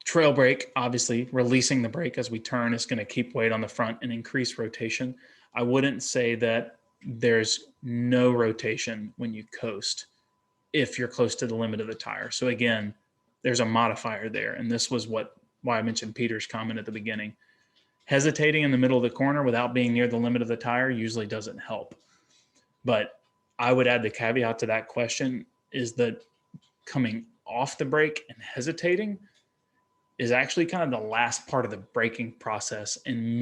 trail brake, obviously releasing the brake as we turn is going to keep weight on the front and increase rotation. I wouldn't say that there's no rotation when you coast if you're close to the limit of the tire. So again, there's a modifier there. And this was why I mentioned Peter's comment at the beginning. Hesitating in the middle of the corner without being near the limit of the tire usually doesn't help. But I would add the caveat to that question is that coming off the brake and hesitating is actually kind of the last part of the braking process. And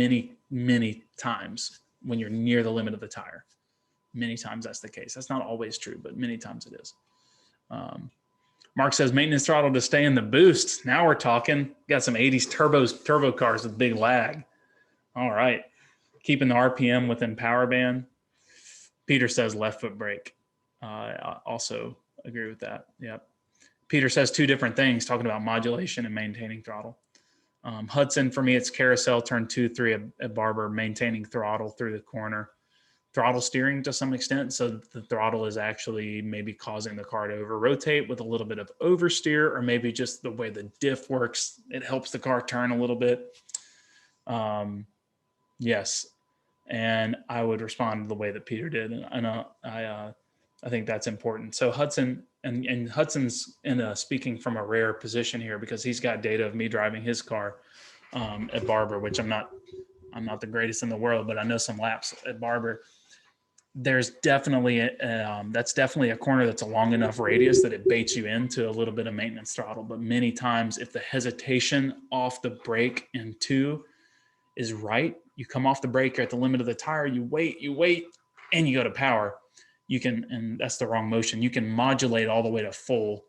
many times when you're near the limit of the tire, many times that's the case. That's not always true, but many times it is. Mark says maintenance throttle to stay in the boost. Now we're talking. Got some 80s turbo cars with big lag. All right. Keeping the RPM within power band. Peter says left foot brake. I also agree with that. Yep. Peter says two different things, talking about modulation and maintaining throttle. Hudson, for me, it's carousel, turn 2-3 at Barber, maintaining throttle through the corner. throttle steering to some extent. So the throttle is actually maybe causing the car to over rotate with a little bit of oversteer, or maybe just the way the diff works, it helps the car turn a little bit. Yes. And I would respond the way that Peter did. And I think that's important. So Hudson, and Hudson's speaking from a rare position here, because he's got data of me driving his car at Barber, which I'm not the greatest in the world, but I know some laps at Barber. There's definitely that's definitely a corner that's a long enough radius that it baits you into a little bit of maintenance throttle. But many times, if the hesitation off the brake in 2 is right, you come off the brake, you're at the limit of the tire, you wait, and you go to power. You can, and that's the wrong motion. You can modulate all the way to full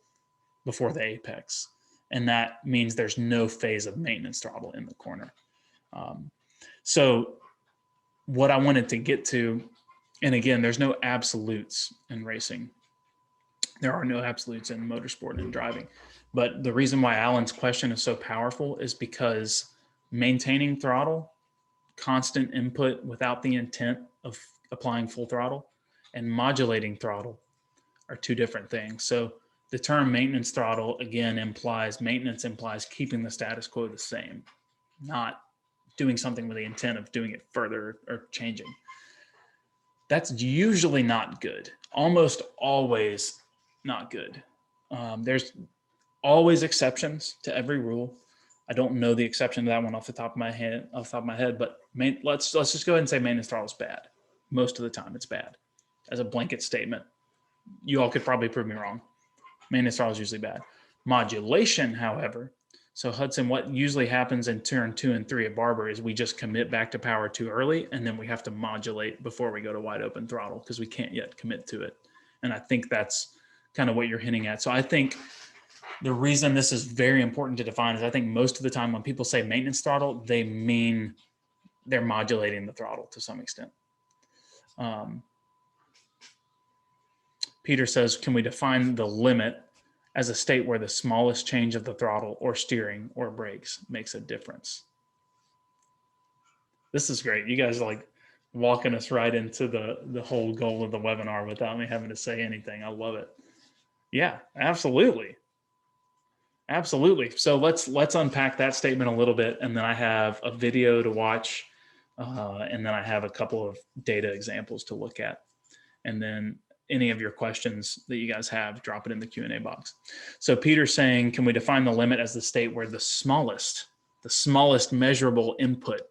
before the apex, and that means there's no phase of maintenance throttle in the corner. So what I wanted to get to. And again, there's no absolutes in racing. There are no absolutes in motorsport and driving. But the reason why Alan's question is so powerful is because maintaining throttle, constant input without the intent of applying full throttle, and modulating throttle are 2 different things. So the term maintenance throttle, again, implies keeping the status quo the same, not doing something with the intent of doing it further or changing. That's usually not good. Almost always not good. There's always exceptions to every rule. I don't know the exception to that one off the top of my head, but let's just go ahead and say maintenance throttle is bad. Most of the time it's bad. As a blanket statement, you all could probably prove me wrong. Maintenance throttle is usually bad. Modulation, however, so Hudson, what usually happens in turn 2 and 3 at Barber is we just commit back to power too early, and then we have to modulate before we go to wide open throttle because we can't yet commit to it. And I think that's kind of what you're hinting at. So I think the reason this is very important to define is I think most of the time when people say maintenance throttle, they mean they're modulating the throttle to some extent. Peter says, can we define the limit as a state where the smallest change of the throttle or steering or brakes makes a difference? This is great. You guys are like walking us right into the whole goal of the webinar without me having to say anything. I love it. Yeah, absolutely. Absolutely. So let's unpack that statement a little bit. And then I have a video to watch. And then I have a couple of data examples to look at. And then any of your questions that you guys have, drop it in the Q&A box. So Peter's saying, can we define the limit as the state where the smallest measurable input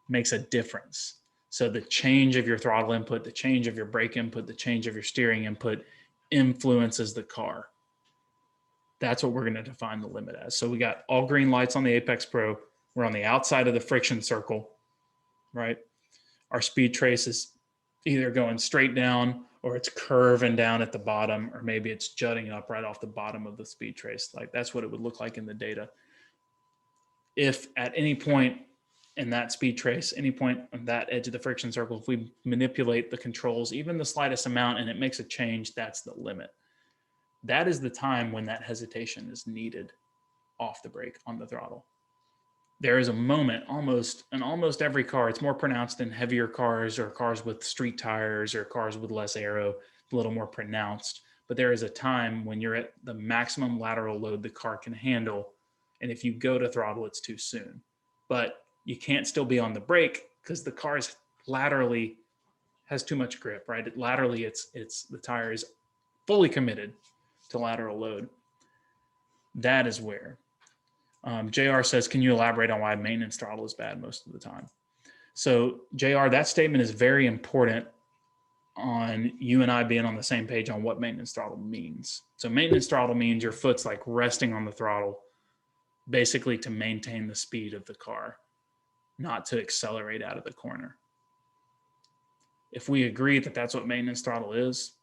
makes a difference? So the change of your throttle input, the change of your brake input, the change of your steering input influences the car. That's what we're going to define the limit as. So we got all green lights on the Apex Pro. We're on the outside of the friction circle, right? Our speed trace is either going straight down or it's curving down at the bottom, or maybe it's jutting up right off the bottom of the speed trace. Like that's what it would look like in the data. If at any point in that speed trace, any point on that edge of the friction circle, if we manipulate the controls, even the slightest amount, and it makes a change, that's the limit. That is the time when that hesitation is needed off the brake on the throttle. There is a moment in almost every car. It's more pronounced in heavier cars or cars with street tires or cars with less aero, a little more pronounced. But there is a time when you're at the maximum lateral load the car can handle. And if you go to throttle, it's too soon. But you can't still be on the brake because the car is laterally has too much grip, right? Laterally, the tire is fully committed to lateral load. That is where. JR says, can you elaborate on why maintenance throttle is bad most of the time? So JR, that statement is very important on you and I being on the same page on what maintenance throttle means. So maintenance throttle means your foot's like resting on the throttle, basically to maintain the speed of the car, not to accelerate out of the corner. If we agree that that's what maintenance throttle is,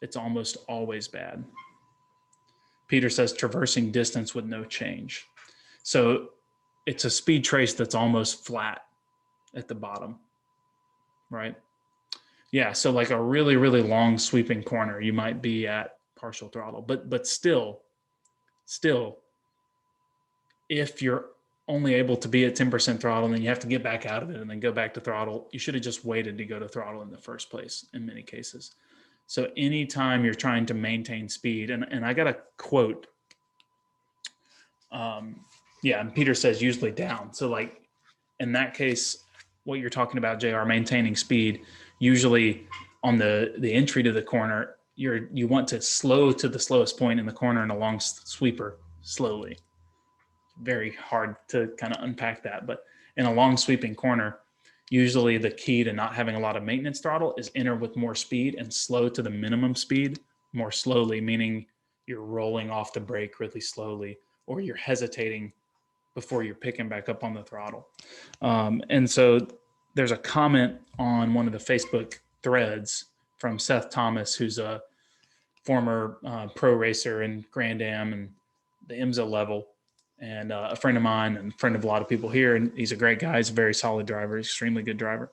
it's almost always bad. Peter says traversing distance with no change. So it's a speed trace that's almost flat at the bottom, right? Yeah, so like a really, really long sweeping corner, you might be at partial throttle, but still, if you're only able to be at 10% throttle, and then you have to get back out of it and then go back to throttle. You should have just waited to go to throttle in the first place in many cases. So anytime you're trying to maintain speed, and I got a quote. Yeah, and Peter says usually down. So like in that case, what you're talking about, JR, maintaining speed, usually on the entry to the corner, you want to slow to the slowest point in the corner and a long sweeper slowly. Very hard to kind of unpack that, but in a long sweeping corner, usually the key to not having a lot of maintenance throttle is enter with more speed and slow to the minimum speed more slowly, meaning you're rolling off the brake really slowly, or you're hesitating before you're picking back up on the throttle. And so there's a comment on one of the Facebook threads from Seth Thomas, who's a former pro racer in Grand Am and the IMSA level, and a friend of mine and friend of a lot of people here. And he's a great guy. He's a very solid driver, extremely good driver.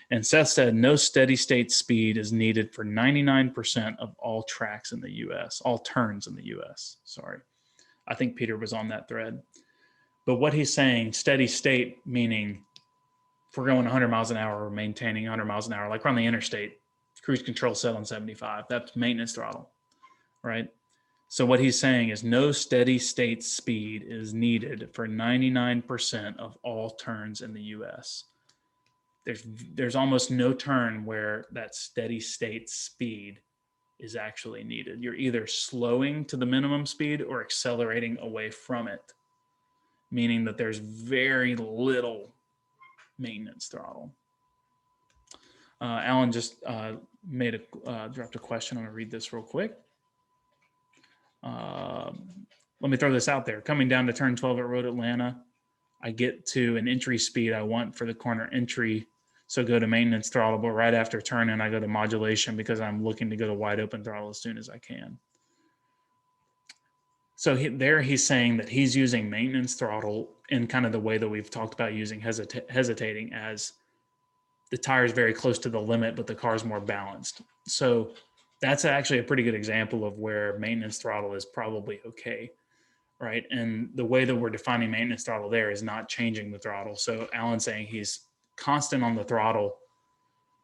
And Seth said, no steady state speed is needed for 99% of all tracks in the US, all turns in the US. Sorry. I think Peter was on that thread. But what he's saying, steady state, meaning if we're going 100 miles an hour or maintaining 100 miles an hour, like we're on the interstate, cruise control set on 75, that's maintenance throttle, right? So what he's saying is no steady state speed is needed for 99% of all turns in the US. There's almost no turn where that steady state speed is actually needed. You're either slowing to the minimum speed or accelerating away from it, meaning that there's very little maintenance throttle. Alan just dropped a question. I'm gonna read this real quick. Let me throw this out there. Coming down to turn 12 at Road Atlanta, I get to an entry speed I want for the corner entry, so go to maintenance throttle, but right after turning, I go to modulation because I'm looking to go to wide open throttle as soon as I can. So he's saying that he's using maintenance throttle in kind of the way that we've talked about using hesitating, as the tire is very close to the limit, but the car is more balanced. So that's actually a pretty good example of where maintenance throttle is probably okay, right? And the way that we're defining maintenance throttle there is not changing the throttle. So Alan's saying he's constant on the throttle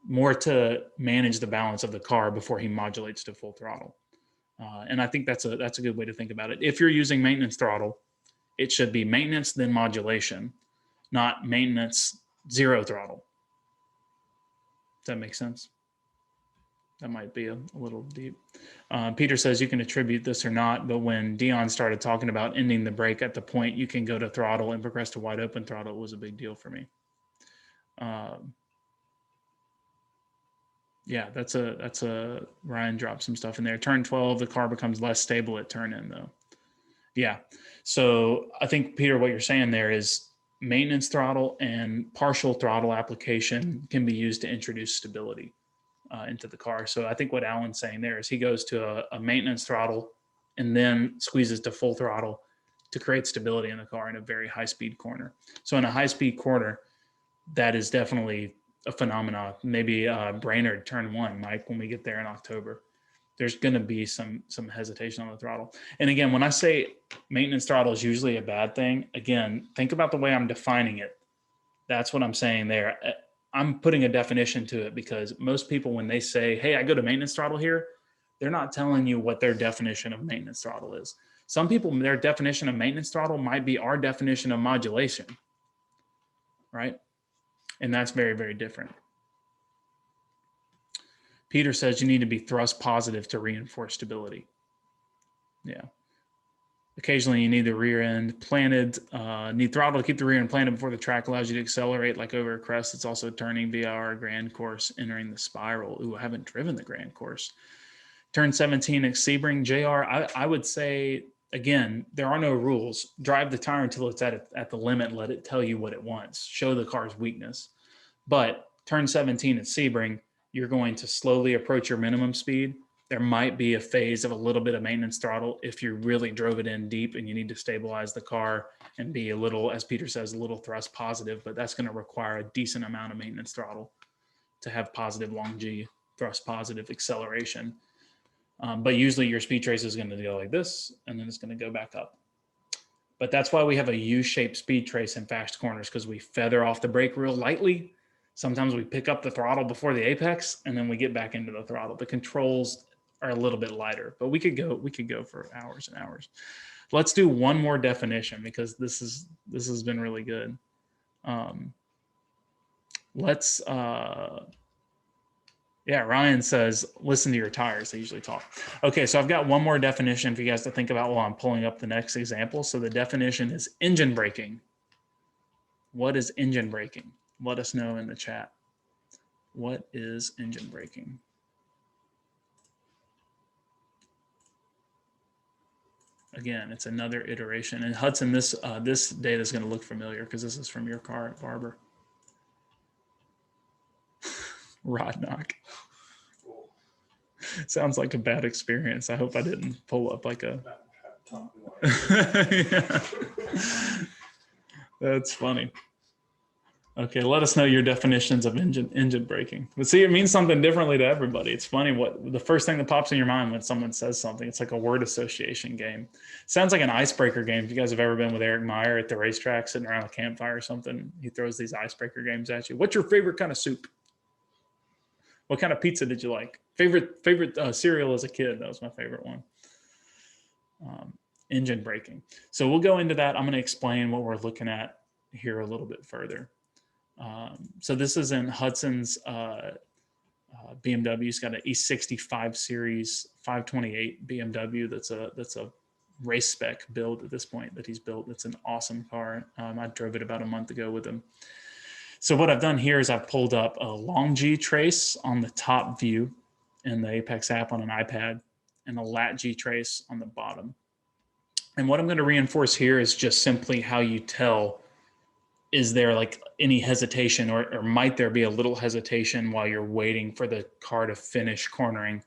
more to manage the balance of the car before he modulates to full throttle. And I think that's a good way to think about it. If you're using maintenance throttle, it should be maintenance, then modulation, not maintenance, zero throttle. Does that make sense? That might be a little deep. Peter says you can attribute this or not, but when Dion started talking about ending the brake at the point you can go to throttle and progress to wide open throttle, it was a big deal for me. Yeah, that's a Ryan dropped some stuff in there. Turn 12, the car becomes less stable at turn in though. Yeah, so I think, Peter, what you're saying there is maintenance throttle and partial throttle application can be used to introduce stability into the car. So I think what Alan's saying there is he goes to a maintenance throttle and then squeezes to full throttle to create stability in the car in a very high speed corner. So in a high speed corner, that is definitely a phenomenon. Maybe Brainerd turn 1, Mike, when we get there in October, there's going to be some hesitation on the throttle. And again, when I say maintenance throttle is usually a bad thing, again, think about the way I'm defining it. That's what I'm saying there. I'm putting a definition to it because most people, when they say, hey, I go to maintenance throttle here, they're not telling you what their definition of maintenance throttle is. Some people, their definition of maintenance throttle might be our definition of modulation, right? And that's very, very different. Peter says you need to be thrust positive to reinforce stability. Yeah. Occasionally you need the rear end planted, need throttle to keep the rear end planted before the track allows you to accelerate, like over a crest. It's also turning via our grand course, entering the spiral. Ooh, I haven't driven the grand course. Turn 17 at Sebring. JR, I would say, again, there are no rules. Drive the tire until it's at the limit. Let it tell you what it wants. Show the car's weakness. But turn 17 at Sebring, you're going to slowly approach your minimum speed. There might be a phase of a little bit of maintenance throttle if you really drove it in deep and you need to stabilize the car and be a little, as Peter says, a little thrust positive, but that's going to require a decent amount of maintenance throttle to have positive long G, thrust positive acceleration. But usually your speed trace is going to go like this, and then it's going to go back up. But that's why we have a U-shaped speed trace in fast corners, because we feather off the brake real lightly. Sometimes we pick up the throttle before the apex, and then we get back into the throttle. The controls are a little bit lighter, but we could go for hours and hours. Let's do one more definition, because this has been really good. Ryan says, listen to your tires. They usually talk. Okay, so I've got one more definition for you guys to think about while I'm pulling up the next example. So the definition is engine braking. What is engine braking? Let us know in the chat. What is engine braking? Again, it's another iteration. And Hudson, this data is going to look familiar because this is from your car at Barber. Rod knock. Sounds like a bad experience. I hope I didn't pull up like a. Yeah. That's funny. Okay, let us know your definitions of engine braking. But see, it means something differently to everybody. It's funny what the first thing that pops in your mind when someone says something. It's like a word association game. Sounds like an icebreaker game. If you guys have ever been with Eric Meyer at the racetrack, sitting around a campfire or something, he throws these icebreaker games at you. What's your favorite kind of soup? What kind of pizza did you like? Favorite cereal as a kid? That was my favorite one. Engine braking. So we'll go into that. I'm going to explain what we're looking at here a little bit further. So this is in Hudson's BMW. He's got an E65 series 528 BMW. That's a race spec build at this point that he's built. It's an awesome car. I drove it about a month ago with him. So what I've done here is I've pulled up a Long G trace on the top view in the Apex app on an iPad, and a Lat G trace on the bottom. And what I'm going to reinforce here is just simply how you tell, is there like any hesitation or might there be a little hesitation while you're waiting for the car to finish cornering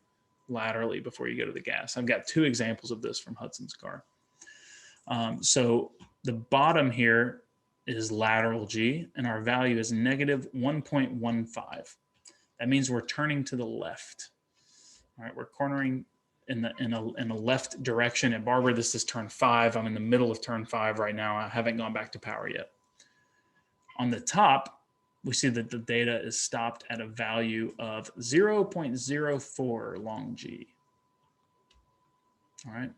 laterally before you go to the gas. I've got two examples of this from Hudson's car. So the bottom here is lateral G, and our value is negative 1.15. That means we're turning to the left. All right, we're cornering in a left direction. At Barber, this is turn 5. I'm in the middle of turn 5 right now. I haven't gone back to power yet. On the top, we see that the data is stopped at a value of 0.04 long G. All right.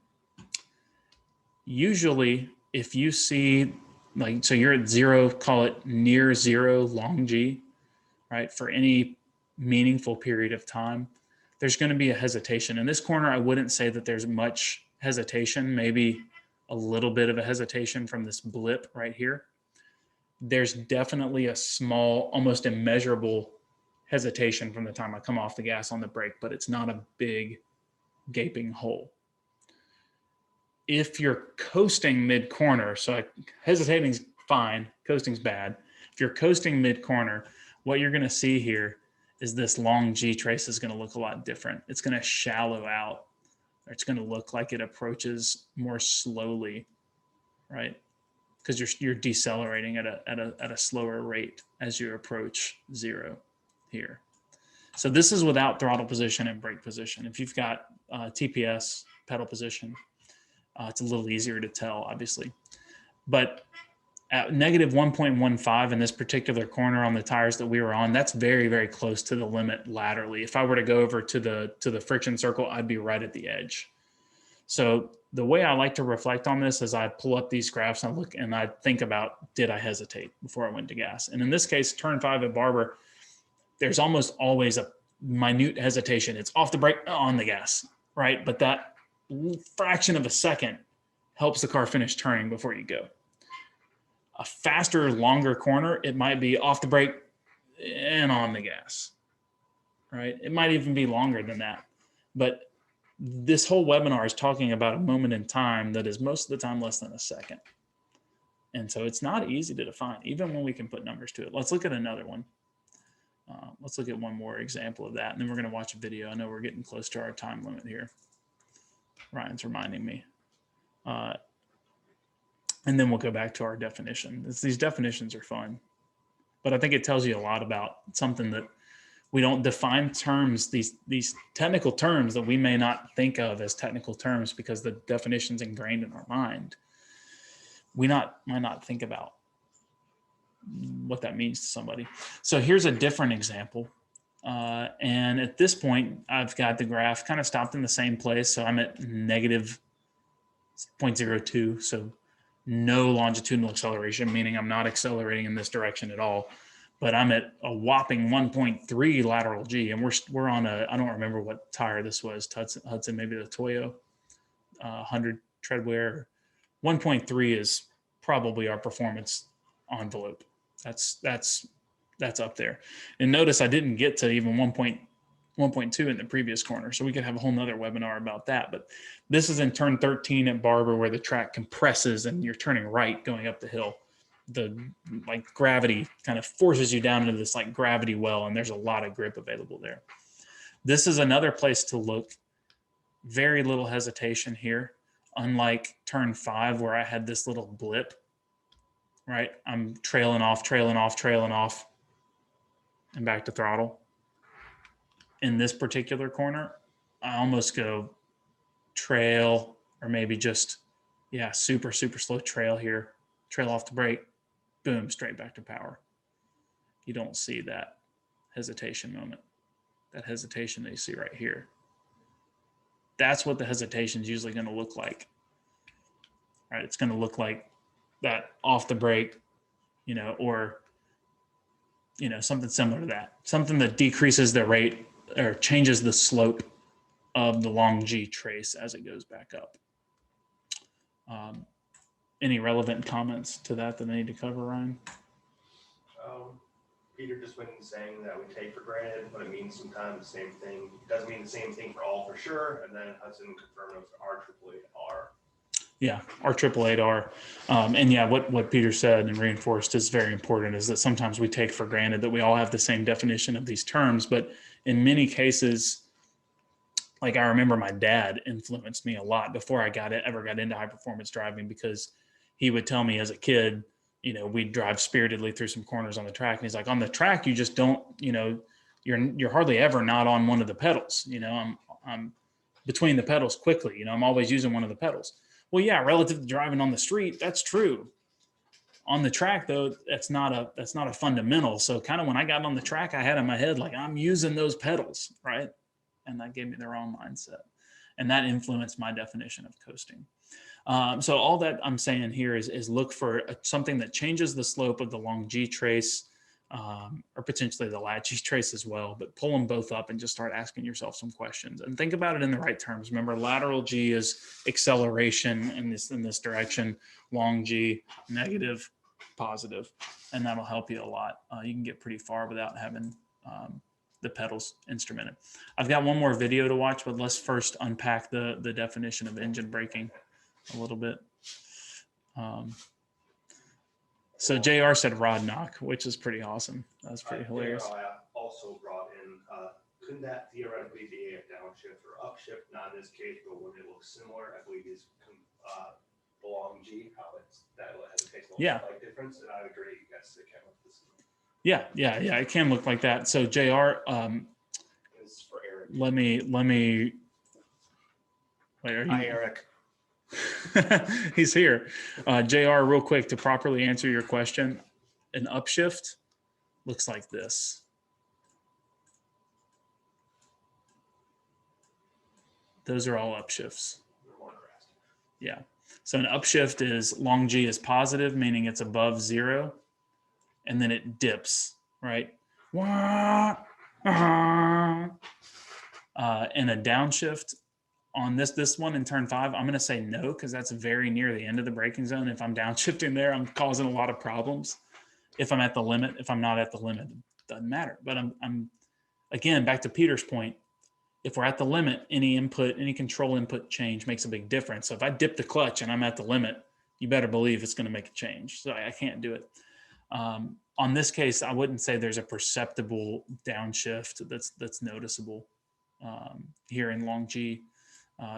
Usually, if you see, like, so you're at 0, call it near 0 long G, right, for any meaningful period of time, there's going to be a hesitation. In this corner, I wouldn't say that there's much hesitation, maybe a little bit of a hesitation from this blip right here. There's definitely a small, almost immeasurable hesitation from the time I come off the gas on the brake, but it's not a big gaping hole. If you're coasting mid-corner, so hesitating's fine, coasting's bad. If you're coasting mid-corner, what you're going to see here is this long G trace is going to look a lot different. It's going to shallow out, or it's going to look like it approaches more slowly, right? Because you're decelerating at a slower rate as you approach 0 here. So this is without throttle position and brake position. If you've got TPS, pedal position, it's a little easier to tell, obviously. But at negative 1.15 in this particular corner on the tires that we were on, that's very, very close to the limit laterally. If I were to go over to the friction circle, I'd be right at the edge. So the way I like to reflect on this is I pull up these graphs and I look and I think about, did I hesitate before I went to gas? And in this case, turn 5 at Barber, there's almost always a minute hesitation. It's off the brake, on the gas, right? But that fraction of a second helps the car finish turning before you go. A faster, longer corner, it might be off the brake and on the gas, right? It might even be longer than that. But this whole webinar is talking about a moment in time that is most of the time less than a second. And so it's not easy to define, even when we can put numbers to it. Let's look at another one. Let's look at one more example of that, and then we're going to watch a video. I know we're getting close to our time limit here. Ryan's reminding me. And then we'll go back to our definition. These definitions are fun, but I think it tells you a lot about something that we don't define terms, these technical terms that we may not think of as technical terms because the definition's ingrained in our mind. might not think about what that means to somebody. So here's a different example. And at this point, I've got the graph kind of stopped in the same place. So I'm at negative 0.02. So no longitudinal acceleration, meaning I'm not accelerating in this direction at all. But I'm at a whopping 1.3 lateral G, and we're on a, I don't remember what tire this was, Hudson, maybe the Toyo 100 treadwear. 1.3 is probably our performance envelope. That's up there. And notice I didn't get to even 1.2 in the previous corner, so we could have a whole nother webinar about that. But this is in turn 13 at Barber, where the track compresses and you're turning right going up the hill. The like gravity kind of forces you down into this like gravity well, and there's a lot of grip available there. This is another place to look. Very little hesitation here, unlike turn 5 where I had this little blip, right? I'm trailing off, and back to throttle. In this particular corner, I almost go trail, or maybe just, yeah, super slow trail here, trail off the brake, boom, straight back to power. You don't see that hesitation moment, that hesitation that you see right here. That's what the hesitation is usually going to look like, right? It's going to look like that off the brake, you know, or, you know, something similar to that, something that decreases the rate or changes the slope of the long G trace as it goes back up. Any relevant comments to that I need to cover, Ryan? Peter just went in saying that we take for granted, but it means sometimes the same thing. It doesn't mean the same thing for all for sure. And then Hudson confirmed with R888R. Yeah, R888R. And yeah, what Peter said and reinforced is very important, is that sometimes we take for granted that we all have the same definition of these terms. But in many cases, like I remember my dad influenced me a lot before I ever got into high performance driving, because he would tell me as a kid, you know, we'd drive spiritedly through some corners on the track. And he's like, on the track, you just don't, you know, you're hardly ever not on one of the pedals. You know, I'm between the pedals quickly, you know, I'm always using one of the pedals. Well, yeah, relative to driving on the street, that's true. On the track though, that's not a fundamental. So kind of when I got on the track, I had in my head, like, I'm using those pedals, right? And that gave me the wrong mindset. And that influenced my definition of coasting. So all that I'm saying here is look for something that changes the slope of the long G trace, or potentially the lat G trace as well, but pull them both up and just start asking yourself some questions and think about it in the right terms. Remember, lateral G is acceleration in this direction, long G, negative, positive, and that'll help you a lot. You can get pretty far without having the pedals instrumented. I've got one more video to watch, but let's first unpack the definition of engine braking a little bit. So JR said rod knock, which is pretty awesome. That's pretty hilarious. I also brought in, couldn't that theoretically be a downshift or upshift? Not in this case, but when it looks similar, I believe is the long G, how that has a slight difference. And I would agree, yes, it can look this. Yeah, it can look like that. So JR, is for Eric. let me wait, are you? Hi, Eric. He's here. JR, real quick, to properly answer your question, an upshift looks like this. Those are all upshifts. Yeah. So an upshift is long G is positive, meaning it's above 0, and then it dips, right? And a downshift on this one in turn 5, I'm going to say no, because that's very near the end of the braking zone. If I'm downshifting there, I'm causing a lot of problems. If I'm at the limit, if I'm not at the limit, it doesn't matter. But I'm again, back to Peter's point, if we're at the limit, any control input change makes a big difference. So if I dip the clutch and I'm at the limit, you better believe it's going to make a change. So I can't do it. On this case, I wouldn't say there's a perceptible downshift that's noticeable here in long G.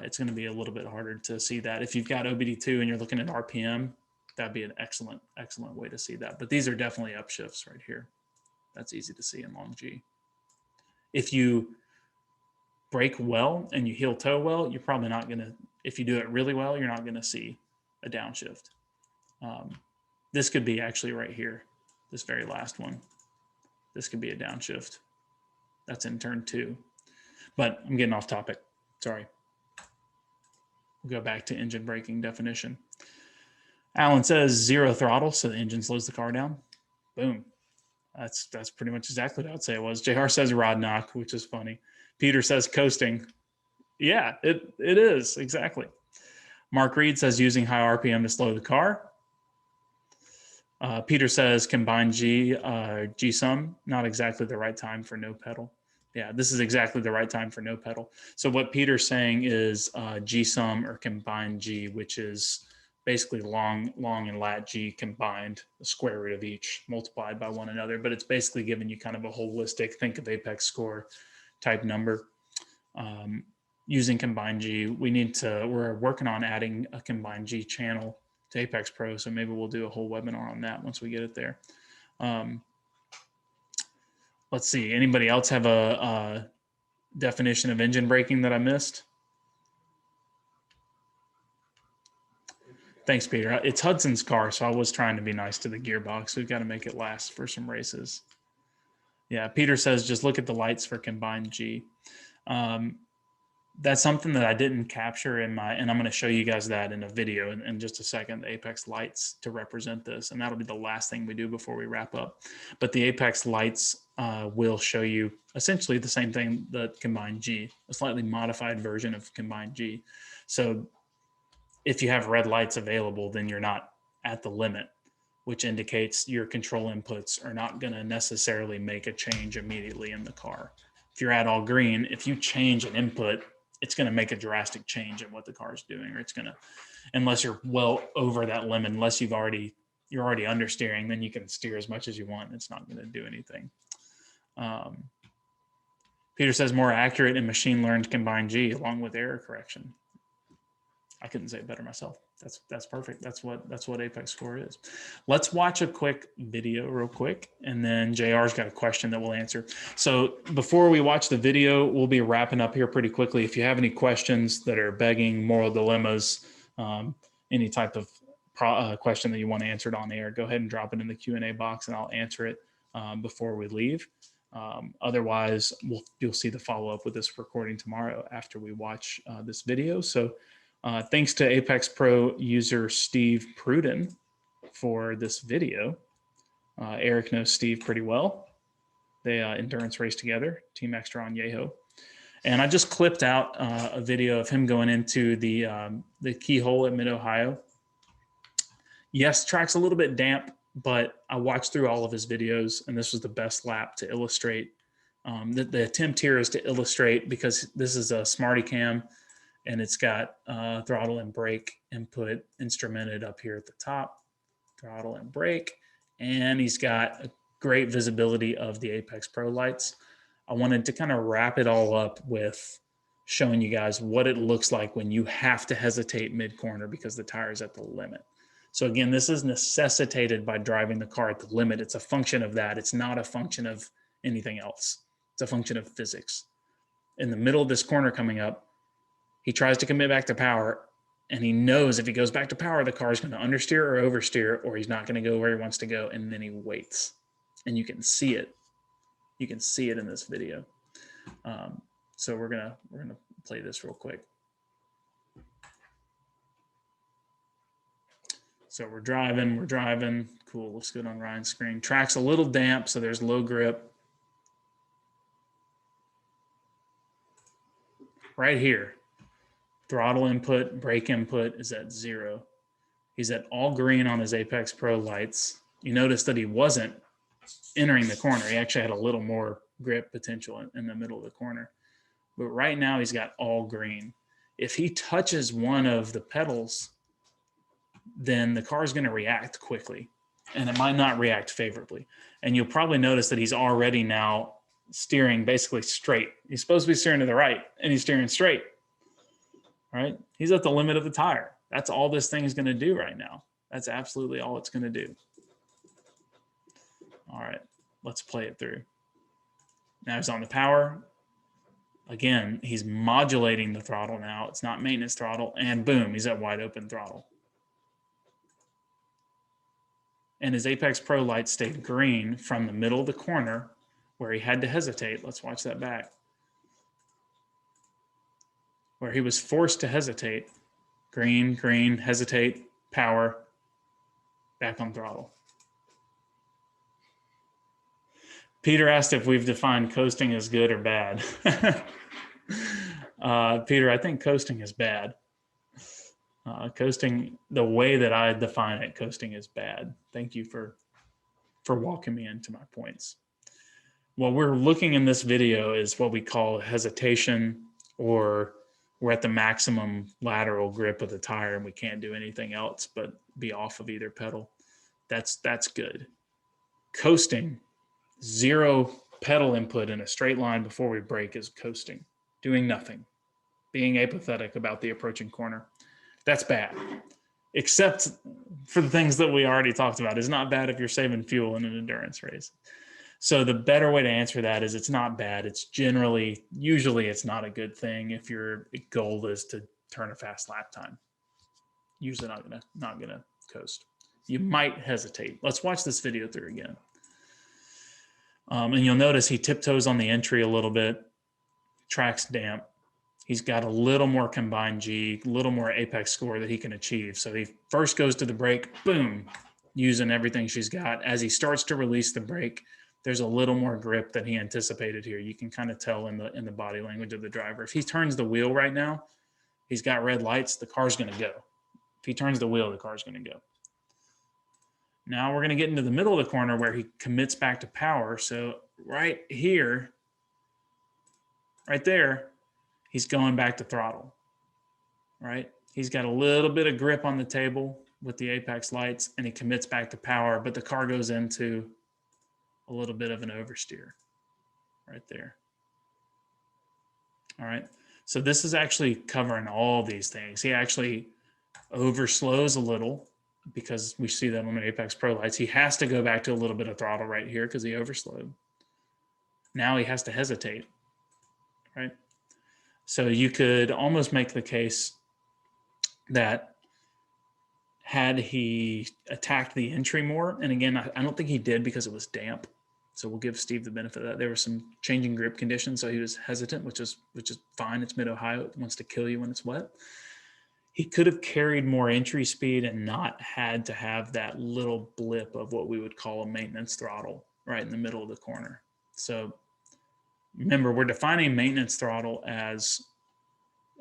It's going to be a little bit harder to see that. If you've got OBD2 and you're looking at RPM, that'd be an excellent way to see that. But these are definitely upshifts right here. That's easy to see in long G. If you brake well and you heel toe well, you're probably not going to, if you do it really well, you're not going to see a downshift. This could be actually right here, this very last one. This could be a downshift. That's in turn 2. But I'm getting off topic. Sorry. We'll go back to engine braking definition. Alan says 0 throttle, so the engine slows the car down. Boom. That's pretty much exactly what I'd say it was. JR says rod knock, which is funny. Peter says coasting. Yeah, it is, exactly. Mark Reed says using high RPM to slow the car. Peter says combined G, G sum, not exactly the right time for no pedal. Yeah, this is exactly the right time for no pedal. So what Peter's saying is G sum or combined G, which is basically long and lat G combined, the square root of each multiplied by one another. But it's basically giving you kind of a holistic, think of apex score type number. Using combined G, we're working on adding a combined G channel to Apex Pro, so maybe we'll do a whole webinar on that once we get it there. Let's see, anybody else have a definition of engine braking that I missed? Thanks, Peter. It's Hudson's car, so I was trying to be nice to the gearbox. We've got to make it last for some races. Yeah, Peter says just look at the lights for combined G. That's something that I didn't capture in my, and I'm going to show you guys that in a video in just a second, the Apex lights to represent this. And that'll be the last thing we do before we wrap up. But the Apex lights will show you essentially the same thing that combined G, a slightly modified version of combined G. So if you have red lights available, then you're not at the limit, which indicates your control inputs are not going to necessarily make a change immediately in the car. If you're at all green, if you change an input, it's going to make a drastic change in what the car is doing, or it's going to, unless you're well over that limit, unless you're already understeering, then you can steer as much as you want. It's not going to do anything. Peter says more accurate and machine learned combined G along with error correction. I couldn't say it better myself. That's perfect. That's what Apex Score is. Let's watch a quick video real quick, and then JR's got a question that we'll answer. So before we watch the video, we'll be wrapping up here pretty quickly. If you have any questions that are begging moral dilemmas, any type of question that you want answered on air, go ahead and drop it in the Q&A box, and I'll answer it before we leave. Otherwise, you'll see the follow-up with this recording tomorrow after we watch this video. So thanks to Apex Pro user Steve Pruden for this video. Eric knows Steve pretty well. They endurance race together, Team Extra on Yeho. And I just clipped out a video of him going into the keyhole at Mid-Ohio. Yes, track's a little bit damp, but I watched through all of his videos, and this was the best lap to illustrate. The attempt here is to illustrate, because this is a Smarty Cam, and it's got throttle and brake input instrumented up here at the top, throttle and brake, and he's got a great visibility of the Apex Pro lights. I wanted to kind of wrap it all up with showing you guys what it looks like when you have to hesitate mid-corner because the tire is at the limit. So again, this is necessitated by driving the car at the limit. It's a function of that. It's not a function of anything else. It's a function of physics. In the middle of this corner coming up, he tries to commit back to power, and he knows if he goes back to power, the car is going to understeer or oversteer, or he's not going to go where he wants to go, and then he waits. And you can see it. You can see it in this video. So we're gonna play this real quick. So we're driving. Cool, looks good on Ryan's screen. Track's a little damp, so there's low grip. Right here, throttle input, brake input is at 0. He's at all green on his Apex Pro lights. You notice that he wasn't entering the corner. He actually had a little more grip potential in the middle of the corner. But right now he's got all green. If he touches one of the pedals, then the car is going to react quickly, and it might not react favorably. And you'll probably notice that he's already now steering basically straight. He's supposed to be steering to the right, and he's steering straight. All right? He's at the limit of the tire. That's all this thing is going to do right now. That's absolutely all it's going to do. All right, let's play it through. Now he's on the power. Again, he's modulating the throttle now. It's not maintenance throttle, and boom, he's at wide open throttle. and his Apex Pro light stayed green from the middle of the corner where he had to hesitate. Let's watch that back. Where he was forced to hesitate. Green, green, hesitate, power, back on throttle. Peter asked if we've defined coasting as good or bad. Peter, I think coasting is bad. Coasting, the way that I define it, coasting is bad. Thank you for walking me into my points. What we're looking in this video is what we call hesitation, or we're at the maximum lateral grip of the tire and we can't do anything else but be off of either pedal. That's good. Coasting, zero pedal input in a straight line before we brake, is coasting, doing nothing, being apathetic about the approaching corner. That's bad, except for the things that we already talked about. It's not bad if you're saving fuel in an endurance race. So the better way to answer that is it's not bad. It's usually it's not a good thing if your goal is to turn a fast lap time. Usually not gonna coast. You might hesitate. Let's watch this video through again. And you'll notice he tiptoes on the entry a little bit, track's damp. He's got a little more combined G, a little more apex score that he can achieve. So he first goes to the brake, boom, using everything she's got. As he starts to release the brake, there's a little more grip than he anticipated here. You can kind of tell in the body language of the driver. If he turns the wheel right now, he's got red lights, the car's going to go. If he turns the wheel, the car's going to go. Now we're going to get into the middle of the corner where he commits back to power. So right here, right there, he's going back to throttle, right? He's got a little bit of grip on the table with the apex lights and he commits back to power, but the car goes into a little bit of an oversteer right there. All right. So this is actually covering all these things. He actually overslows a little because we see that on the Apex Pro lights. He has to go back to a little bit of throttle right here because he overslowed. Now he has to hesitate, right? So you could almost make the case that had he attacked the entry more, and again, I don't think he did because it was damp. So we'll give Steve the benefit of that. There were some changing grip conditions, so he was hesitant, which is fine. It's mid-Ohio. It wants to kill you when it's wet. He could have carried more entry speed and not had to have that little blip of what we would call a maintenance throttle right in the middle of the corner. So remember, we're defining maintenance throttle as,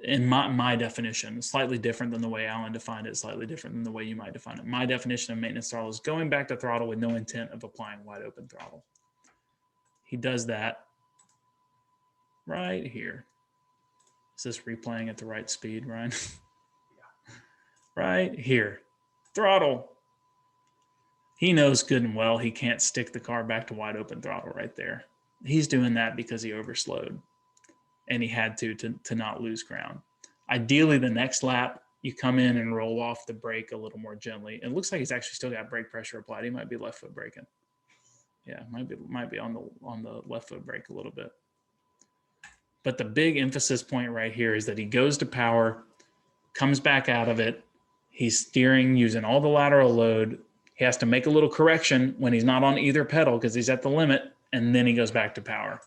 in my definition, slightly different than the way Alan defined it, slightly different than the way you might define it. My definition of maintenance throttle is going back to throttle with no intent of applying wide open throttle. He does that right here. Is this replaying at the right speed, Ryan? Yeah. Right here. Throttle. He knows good and well he can't stick the car back to wide open throttle right there. He's doing that because he overslowed and he had to not lose ground. Ideally, the next lap, you come in and roll off the brake a little more gently. It looks like he's actually still got brake pressure applied. He might be left foot braking. Yeah, might be on the left foot brake a little bit. But the big emphasis point right here is that he goes to power, comes back out of it. He's steering using all the lateral load. He has to make a little correction when he's not on either pedal because he's at the limit, and then he goes back to power.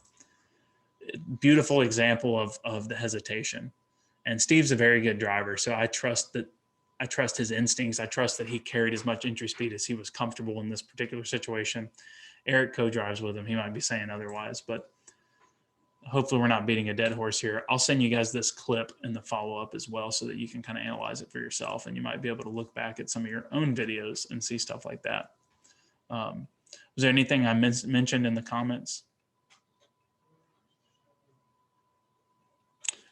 Beautiful example of the hesitation. And Steve's a very good driver, so I trust his instincts. I trust that he carried as much entry speed as he was comfortable in this particular situation. Eric co-drives with him. He might be saying otherwise, but hopefully we're not beating a dead horse here. I'll send you guys this clip in the follow-up as well so that you can kind of analyze it for yourself, and you might be able to look back at some of your own videos and see stuff like that. Was there anything I mentioned in the comments?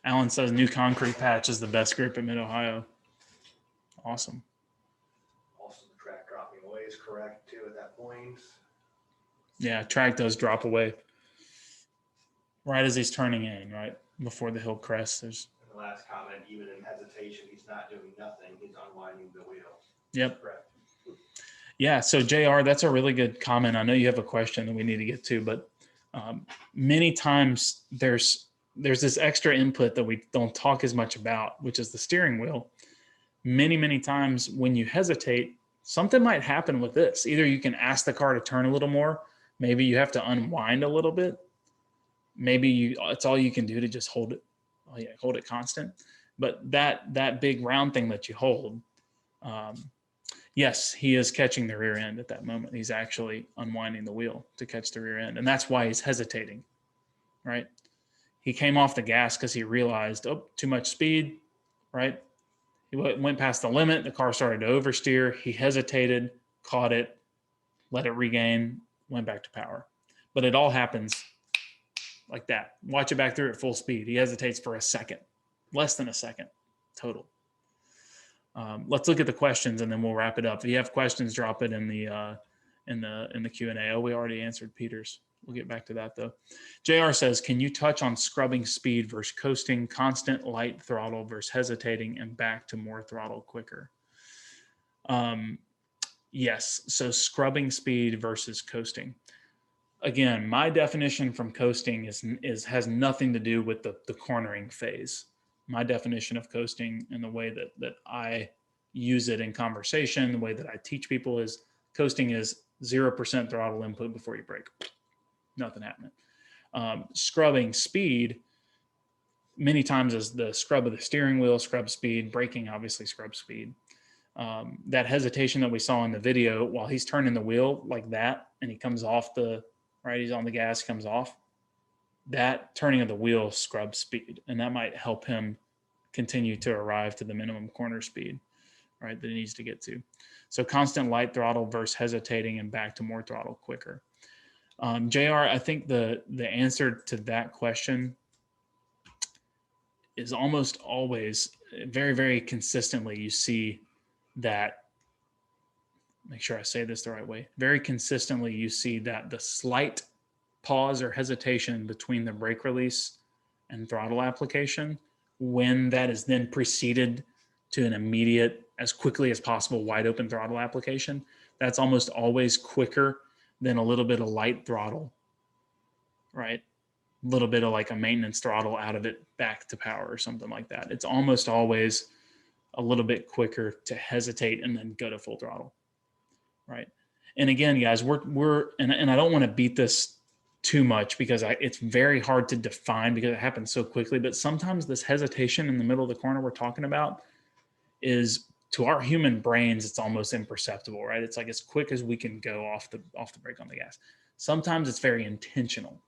Alan says new concrete patch is the best grip in Mid-Ohio. Awesome. Also, the track dropping away is correct too at that point. Yeah, track does drop away right as he's turning in, right before the hill crest. There's the last comment, even in hesitation, he's not doing nothing. He's unwinding the wheel. Yep. Correct. Yeah. So JR, that's a really good comment. I know you have a question that we need to get to, but many times there's this extra input that we don't talk as much about, which is the steering wheel. Many times when you hesitate, something might happen with this. Either you can ask the car to turn a little more. Maybe you have to unwind a little bit. Maybe it's all you can do to just hold it. Oh yeah, hold it constant. But that big round thing that you hold, yes, he is catching the rear end at that moment. He's actually unwinding the wheel to catch the rear end. And that's why he's hesitating, right? He came off the gas because he realized, oh, too much speed, right? He went past the limit. The car started to oversteer. He hesitated, caught it, let it regain, went back to power. But it all happens like that. Watch it back through at full speed. He hesitates for a second, less than a second total. Let's look at the questions and then we'll wrap it up. If you have questions, drop it in the Q&A. Oh, we already answered Peter's. We'll get back to that though. JR says, can you touch on scrubbing speed versus coasting, constant light throttle versus hesitating, and back to more throttle quicker? Yes. So scrubbing speed versus coasting. Again, my definition from coasting has nothing to do with the cornering phase. My definition of coasting and the way that I use it in conversation, the way that I teach people is coasting is 0% throttle input before you brake. Nothing happening. Scrubbing speed many times is the scrub of the steering wheel, scrub speed, braking, obviously scrub speed. That hesitation that we saw in the video while he's turning the wheel like that and he comes off right, he's on the gas, comes off, that turning of the wheel scrub speed, and that might help him continue to arrive to the minimum corner speed, right, that he needs to get to. So constant light throttle versus hesitating and back to more throttle quicker. JR, I think the answer to that question is almost always very, very consistently you see that, make sure I say this the right way, very consistently you see that the slight pause or hesitation between the brake release and throttle application, when that is then preceded to an immediate, as quickly as possible, wide open throttle application, that's almost always quicker than a little bit of light throttle, right? A little bit of like a maintenance throttle out of it back to power or something like that. It's almost always a little bit quicker to hesitate and then go to full throttle, right? And again, guys, and I don't want to beat this too much because it's very hard to define because it happens so quickly, but sometimes this hesitation in the middle of the corner we're talking about is, to our human brains, it's almost imperceptible, right? It's like as quick as we can go off the brake on the gas. Sometimes it's very intentional.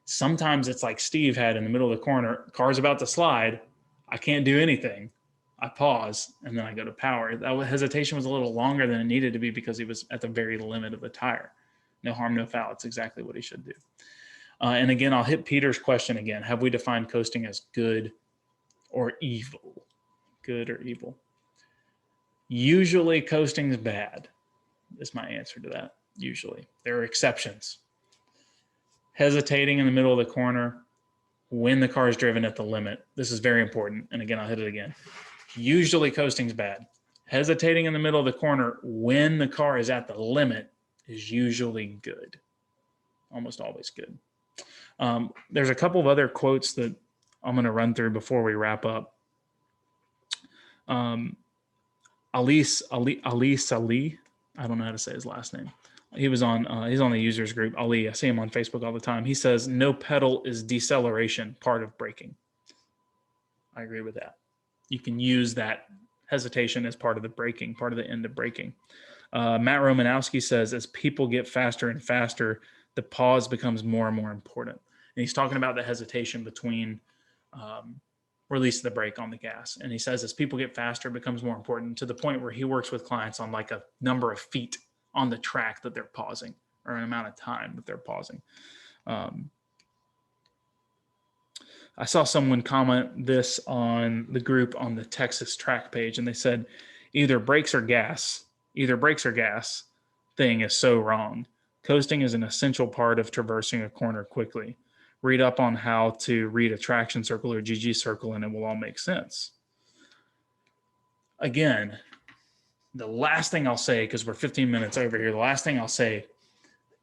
Sometimes it's like Steve had in the middle of the corner, car's about to slide. I can't do anything. I pause and then I go to power. That hesitation was a little longer than it needed to be because he was at the very limit of the tire. No harm, no foul. It's exactly what he should do. And again, I'll hit Peter's question again. Have we defined coasting as good or evil? Good or evil? Usually coasting is bad, is my answer to that. Usually. There are exceptions. Hesitating in the middle of the corner when the car is driven at the limit. This is very important. And again, I'll hit it again. Usually coasting is bad. Hesitating in the middle of the corner when the car is at the limit is usually good. Almost always good. There's a couple of other quotes that I'm going to run through before we wrap up. Ali, I don't know how to say his last name. He's on the users group. Ali, I see him on Facebook all the time. He says, no pedal is deceleration, part of braking. I agree with that. You can use that hesitation as part of the braking, part of the end of braking. Matt Romanowski says, as people get faster and faster, the pause becomes more and more important. And he's talking about the hesitation between release of the brake on the gas. And he says, as people get faster, it becomes more important, to the point where he works with clients on like a number of feet on the track that they're pausing, or an amount of time that they're pausing. I saw someone comment this on the group on the Texas track page, and they said, either brakes or gas thing is so wrong. Coasting is an essential part of traversing a corner quickly. Read up on how to read a traction circle or GG circle, and it will all make sense. Again, the last thing I'll say, because we're 15 minutes over here, the last thing I'll say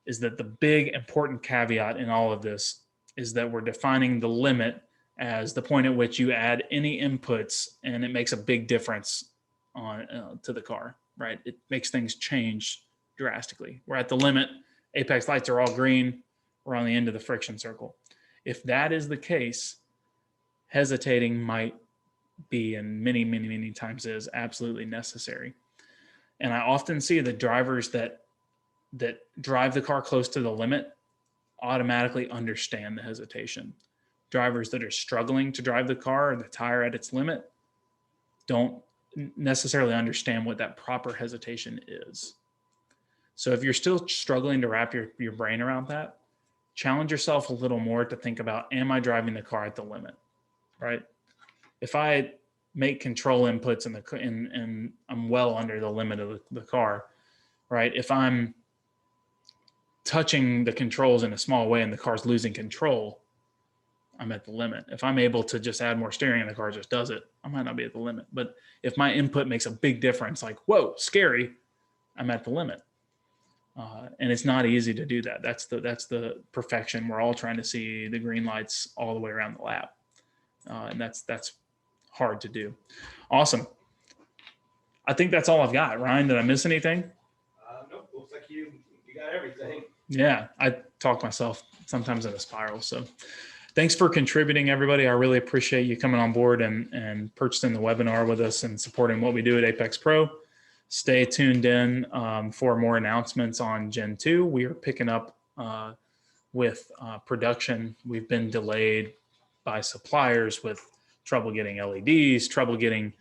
is that the big important caveat in all of this is that we're defining the limit as the point at which you add any inputs and it makes a big difference on to the car. right? It makes things change drastically. We're at the limit, apex lights are all green, we're on the end of the friction circle. If that is the case, hesitating might be, and many times is, absolutely necessary. And I often see the drivers that drive the car close to the limit automatically understand the hesitation. Drivers that are struggling to drive the car or the tire at its limit don't necessarily understand what that proper hesitation is. So if you're still struggling to wrap your brain around that, challenge yourself a little more to think about, am I driving the car at the limit, right? If I make control inputs and I'm well under the limit of the car, right? If I'm touching the controls in a small way and the car's losing control, I'm at the limit. If I'm able to just add more steering and the car just does it, I might not be at the limit. But if my input makes a big difference, like, whoa, scary, I'm at the limit. And it's not easy to do that. That's the perfection. We're all trying to see the green lights all the way around the lap. And that's hard to do. Awesome. I think that's all I've got. Ryan, did I miss anything? Nope. Looks like you got everything. Yeah, I talk myself sometimes in a spiral. So thanks for contributing, everybody. I really appreciate you coming on board and purchasing the webinar with us and supporting what we do at Apex Pro. Stay tuned in for more announcements on Gen 2. We are picking up with production. We've been delayed by suppliers with trouble getting LEDs, trouble getting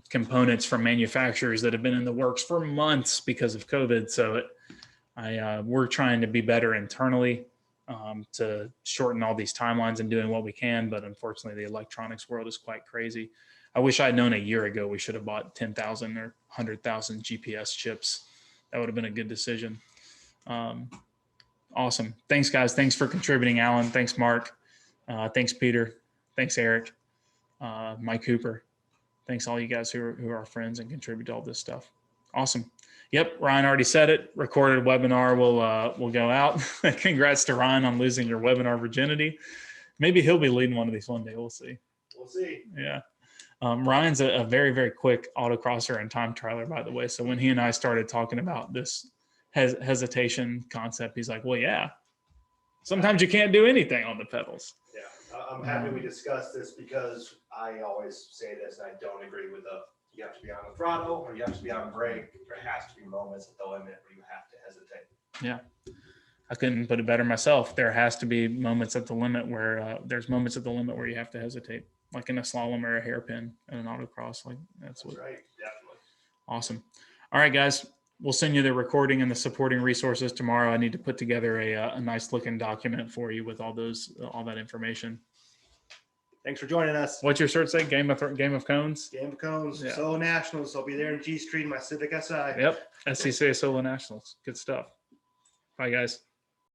components from manufacturers that have been in the works for months because of COVID. So we're trying to be better internally to shorten all these timelines and doing what we can. But unfortunately, the electronics world is quite crazy. I wish I'd known a year ago we should have bought 10,000 or 100,000 GPS chips. That would have been a good decision. Awesome. Thanks, guys. Thanks for contributing, Alan. Thanks, Mark. Thanks, Peter. Thanks, Eric. Mike Cooper. Thanks all you guys who are our friends and contribute to all this stuff. Awesome. Yep, Ryan already said it. Recorded webinar will go out. Congrats to Ryan on losing your webinar virginity. Maybe he'll be leading one of these one day. We'll see. We'll see. Yeah. Ryan's a very, very quick autocrosser and time trialer, by the way. So when he and I started talking about this hesitation concept, he's like, well, yeah, sometimes you can't do anything on the pedals. Yeah, I'm happy we discussed this because I always say this and I don't agree with you have to be on the throttle or you have to be on brake. There has to be moments at the limit where you have to hesitate. Yeah. I couldn't put it better myself. There has to be moments at the limit where there's moments at the limit where you have to hesitate, like in a slalom or a hairpin in an autocross. Like that's what. Right. Definitely. Awesome. All right, guys. We'll send you the recording and the supporting resources tomorrow. I need to put together a nice looking document for you with all that information. Thanks for joining us. What's your shirt say? Game of Cones? Game of Cones. Yeah. Solo Nationals. I'll be there in G Street in my Civic SI. Yep. SCCA Solo Nationals. Good stuff. Bye, guys.